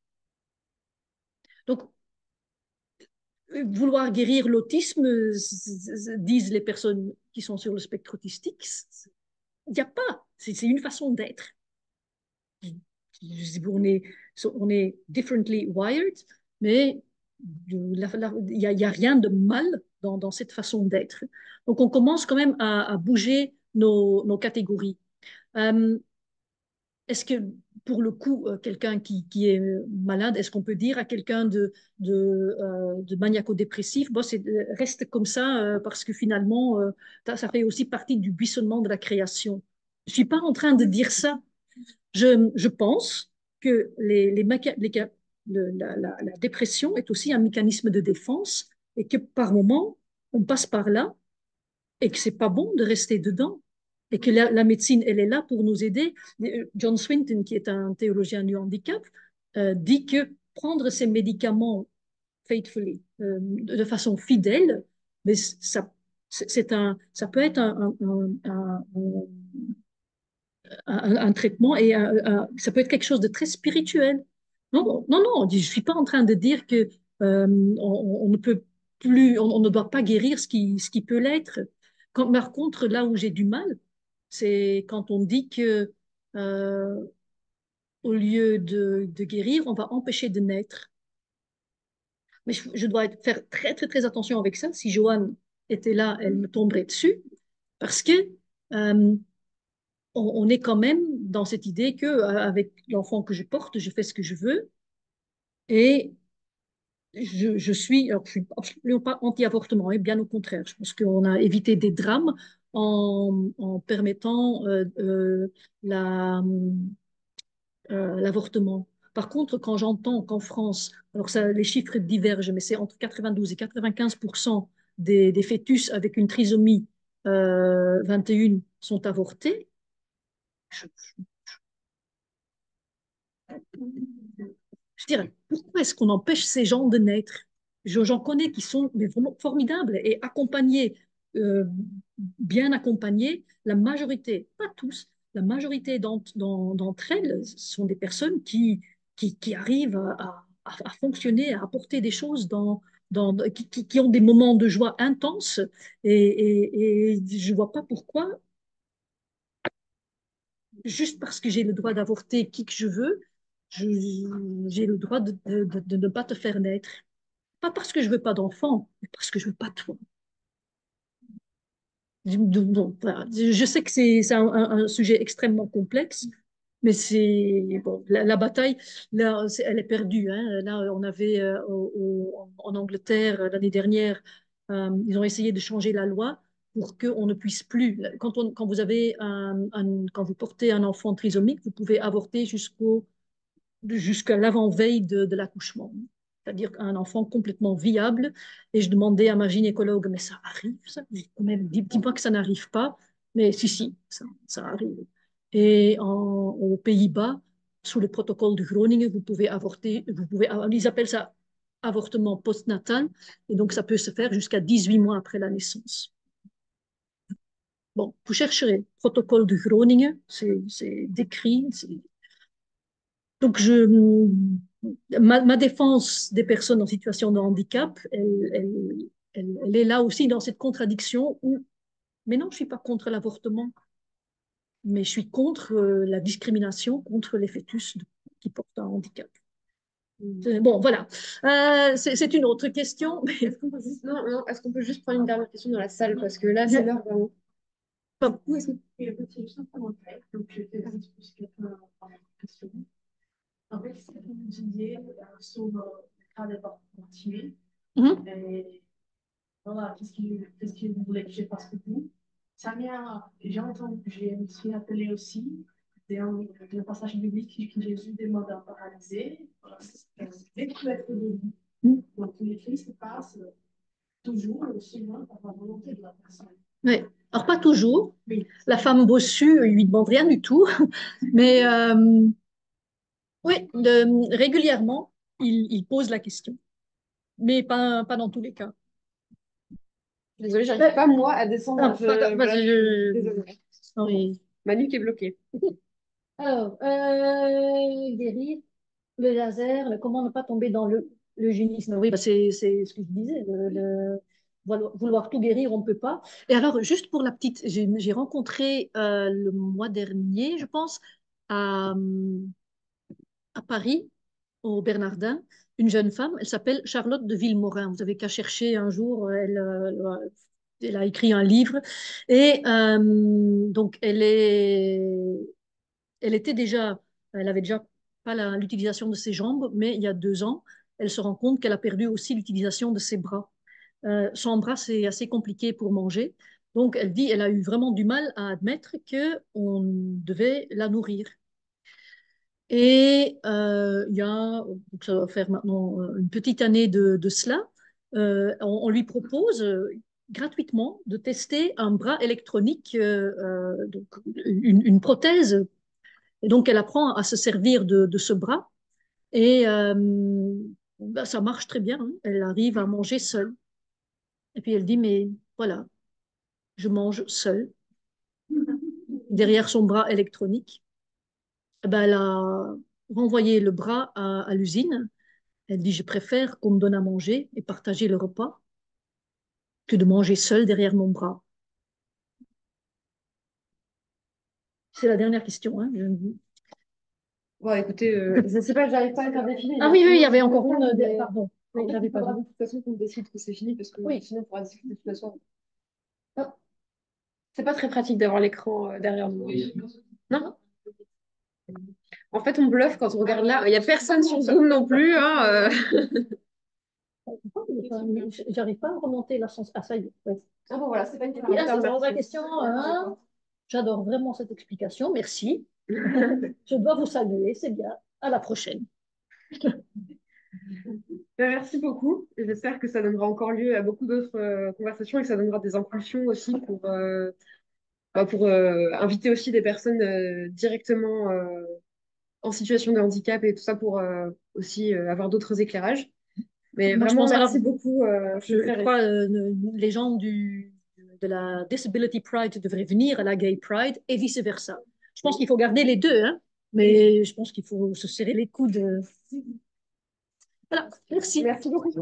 Donc, vouloir guérir l'autisme, disent les personnes qui sont sur le spectre autistique, il n'y a pas. C'est une façon d'être. On est differently wired, mais il n'y a rien de mal dans cette façon d'être. Donc, on commence quand même à bouger nos catégories. Euh, Est-ce que, pour le coup, quelqu'un qui est malade, est-ce qu'on peut dire à quelqu'un de maniaco-dépressif, bon, reste comme ça parce que finalement, ça fait aussi partie du buissonnement de la création. Je ne suis pas en train de dire ça. Je pense que la dépression est aussi un mécanisme de défense et que par moment, on passe par là et que c'est pas bon de rester dedans et que la médecine, elle est là pour nous aider. John Swinton, qui est un théologien du handicap, dit que prendre ces médicaments faithfully, de façon fidèle, mais ça peut être un traitement et ça peut être quelque chose de très spirituel. Non, non, non, je ne suis pas en train de dire que on ne peut plus, on ne doit pas guérir ce qui peut l'être. Par contre, là où j'ai du mal, c'est quand on dit que au lieu de guérir, on va empêcher de naître. Mais je dois faire très, très, très attention avec ça. Si Joanne était là, elle me tomberait dessus parce que euh, on est quand même dans cette idée que avec l'enfant que je porte, je fais ce que je veux et je suis, alors je suis absolument pas anti-avortement, et bien au contraire. Je pense qu'on a évité des drames en permettant l'avortement. Par contre, quand j'entends qu'en France, alors ça, les chiffres divergent, mais c'est entre 92 et 95% des fœtus avec une trisomie 21 sont avortés, je, je dirais, pourquoi est-ce qu'on empêche ces gens de naître? J'en connais qui sont mais vraiment formidables et accompagnés, euh, bien accompagnés. La majorité, pas tous, la majorité d'entre elles sont des personnes qui arrivent à fonctionner, à apporter des choses qui ont des moments de joie intenses. Et je ne vois pas pourquoi juste parce que j'ai le droit d'avorter qui que je veux, j'ai le droit de ne pas te faire naître. Pas parce que je veux pas d'enfant, mais parce que je veux pas toi. Bon, voilà. Je sais que c'est un sujet extrêmement complexe, mais c'est bon, la bataille, là, elle est perdue. Hein. Là, on avait en Angleterre l'année dernière, ils ont essayé de changer la loi pour qu'on ne puisse plus. Quand vous avez quand vous portez un enfant trisomique, vous pouvez avorter jusqu'à l'avant-veille de l'accouchement. C'est-à-dire un enfant complètement viable. Et je demandais à ma gynécologue, mais ça arrive, ça? Quand même, dis-moi que ça n'arrive pas. Mais si, ça arrive. Et aux Pays-Bas, sous le protocole de Groningen, vous pouvez avorter, ils appellent ça avortement postnatal, et donc ça peut se faire jusqu'à 18 mois après la naissance. Bon, vous chercherez protocole de Groningen, c'est décrit, donc, ma défense des personnes en situation de handicap, elle est là aussi dans cette contradiction où, mais non, je ne suis pas contre l'avortement, mais je suis contre la discrimination contre les fœtus qui portent un handicap. Bon, voilà. C'est une autre question. Mais... Non, non, est-ce qu'on peut juste prendre une dernière question dans la salle? Parce que là, c'est l'heure vraiment. Où est-ce que... Donc, je vais plus quelques questions. En fait, ce que vous disiez sur le cas d'avortement, et voilà, qu'est-ce que vous voulez que je fasse pour vous? J'ai entendu, j'ai aussi appelé aussi d'un passage biblique qui Jésus demande à un paralysé, dès que tu es de vie. Donc, l'écrit se passe toujours selon la volonté de la personne. Oui. Alors, pas toujours. Oui. La femme bossue, il lui demande rien du tout. Mais oui, régulièrement, il pose la question. Mais pas dans tous les cas. Désolée, j'arrive pas, moi, à descendre. Ah, Désolée. Oui. Ma nuque est bloquée. Alors, guérir, le laser, comment ne pas tomber dans l'eugénisme. Oui, bah c'est ce que je disais. Vouloir tout guérir, on ne peut pas. Et alors, juste pour la petite, j'ai rencontré le mois dernier, je pense, à, à Paris, au Bernardin, une jeune femme. Elle s'appelle Charlotte de Villemorin. Vous avez qu'à chercher un jour. Elle a écrit un livre. Et donc, elle avait déjà pas l'utilisation de ses jambes, mais il y a 2 ans, elle se rend compte qu'elle a perdu aussi l'utilisation de ses bras. Son bras, c'est assez compliqué pour manger. Donc, elle dit, elle a eu vraiment du mal à admettre qu'on devait la nourrir. Et il y a, donc ça va faire maintenant une petite année de cela, on lui propose gratuitement de tester un bras électronique, donc une prothèse. Et donc, elle apprend à se servir de ce bras et bah, ça marche très bien. Hein. Elle arrive à manger seule. Et puis, elle dit, mais voilà, je mange seule derrière son bras électronique. Eh ben, elle a renvoyé le bras à l'usine. Elle dit, je préfère qu'on me donne à manger et partager le repas que de manger seule derrière mon bras. C'est la dernière question. Hein. Bon, écoutez, je ne sais pas, j'arrive pas à faire défiler. Ah oui, il y avait encore une. Pardon. Oui, J'avais pas vu. de toute façon qu'on décide que c'est fini parce que Oui. sinon on pourra discuter toute la soirée. Ah. C'est pas très pratique d'avoir l'écran derrière nous. Non? En fait, on bluffe quand on regarde là. Il n'y a personne sur Zoom non plus. Hein, J'arrive pas à remonter l'ascenseur. Ah, ça y est. Ouais. Ah bon, voilà, c'est pas une Ah, c'est une vraie merci. question. Hein. J'adore vraiment cette explication. Merci. Je dois vous saluer. C'est bien. À la prochaine. Merci beaucoup. J'espère que ça donnera encore lieu à beaucoup d'autres conversations et que ça donnera des impulsions aussi pour inviter aussi des personnes directement en situation de handicap et tout ça pour aussi avoir d'autres éclairages. Mais Moi, je vraiment, pense, merci alors, beaucoup. je crois les gens de la Disability Pride devraient venir à la Gay Pride et vice-versa. Je pense qu'il faut garder les deux, hein, mais je pense qu'il faut se serrer les coudes. Voilà, merci. Merci beaucoup.